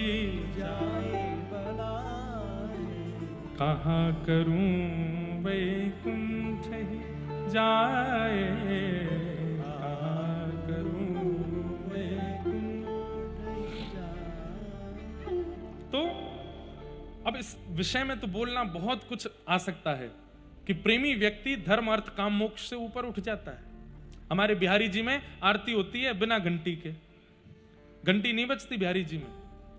कहाँ करूं वैकुंठ जाए, कहाँ करूं वैकुंठ जाए। तो अब इस विषय में तो बोलना बहुत कुछ आ सकता है कि प्रेमी व्यक्ति धर्म, अर्थ, काम, मोक्ष से ऊपर उठ जाता है। हमारे बिहारी जी में आरती होती है बिना घंटी के, घंटी नहीं बजती बिहारी जी में,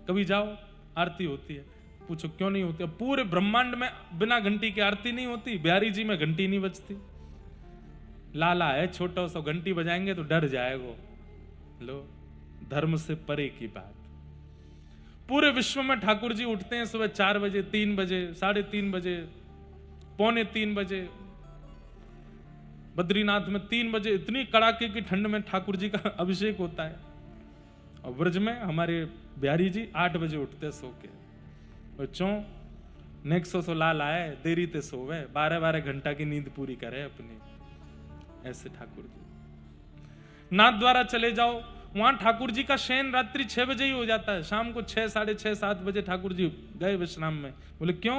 कभी जाओ आरती होती है, पूछो क्यों नहीं होती? अब पूरे ब्रह्मांड में बिना घंटी की आरती नहीं होती, बिहारी जी में घंटी नहीं बजती। लाला है छोटा सा, घंटी बजाएंगे तो डर जाएगा। लो, धर्म से परे की बात। पूरे विश्व में ठाकुर जी उठते हैं सुबह 4 बजे, 3 बजे, 3:30 बजे, 2:45 बजे। बद्रीनाथ में 3 बजे इतनी कड़ाके की ठंड में ठाकुर जी का अभिषेक होता है। और ब्रज में हमारे बिहारी जी 8 बजे उठते सो के, बच्चों नेक्सो सो लाल आए, देरी ते सोवे, 12-12 घंटा की नींद पूरी करे अपनी। ऐसे ठाकुर जी। नाथ द्वारा चले जाओ, वहां ठाकुर जी का शयन रात्रि 6 बजे ही हो जाता है, शाम को 6, साढ़े 6, 7 बजे ठाकुर जी गए विश्राम में। बोले क्यों?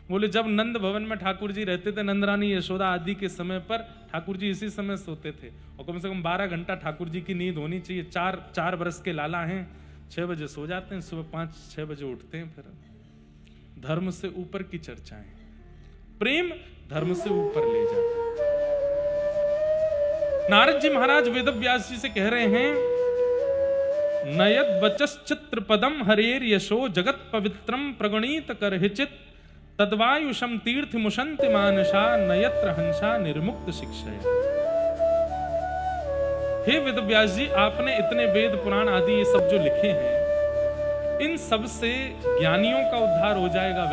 बोले जब नंद भवन में ठाकुर जी रहते थे, नंदरानी यशोदा आदि के समय पर ठाकुर जी इसी समय सोते थे, और कम से कम 12 घंटा ठाकुर जी की नींद होनी चाहिए। 4 बरस के लाला हैं, 6 बजे सो जाते हैं, सुबह 5-6 बजे उठते हैं। फिर धर्म से ऊपर की चर्चाएं, प्रेम धर्म से ऊपर ले जाता। नारद जी महाराज वेद व्यास जी से कह रहे हैं, नयद वचश्चित्र पदम हरेर यशो जगत पवित्रम प्रगणित करहिचित तद्वायुषम तीर्थ मुशंति मानसा नयत्र हंसा निर्मुक्त शिक्षया। हे वेद व्यास जी, आपने इतने वेद पुराण आदि ये सब जो लिखे हैं, इन सब से ज्ञानियों का उद्धार हो जाएगा,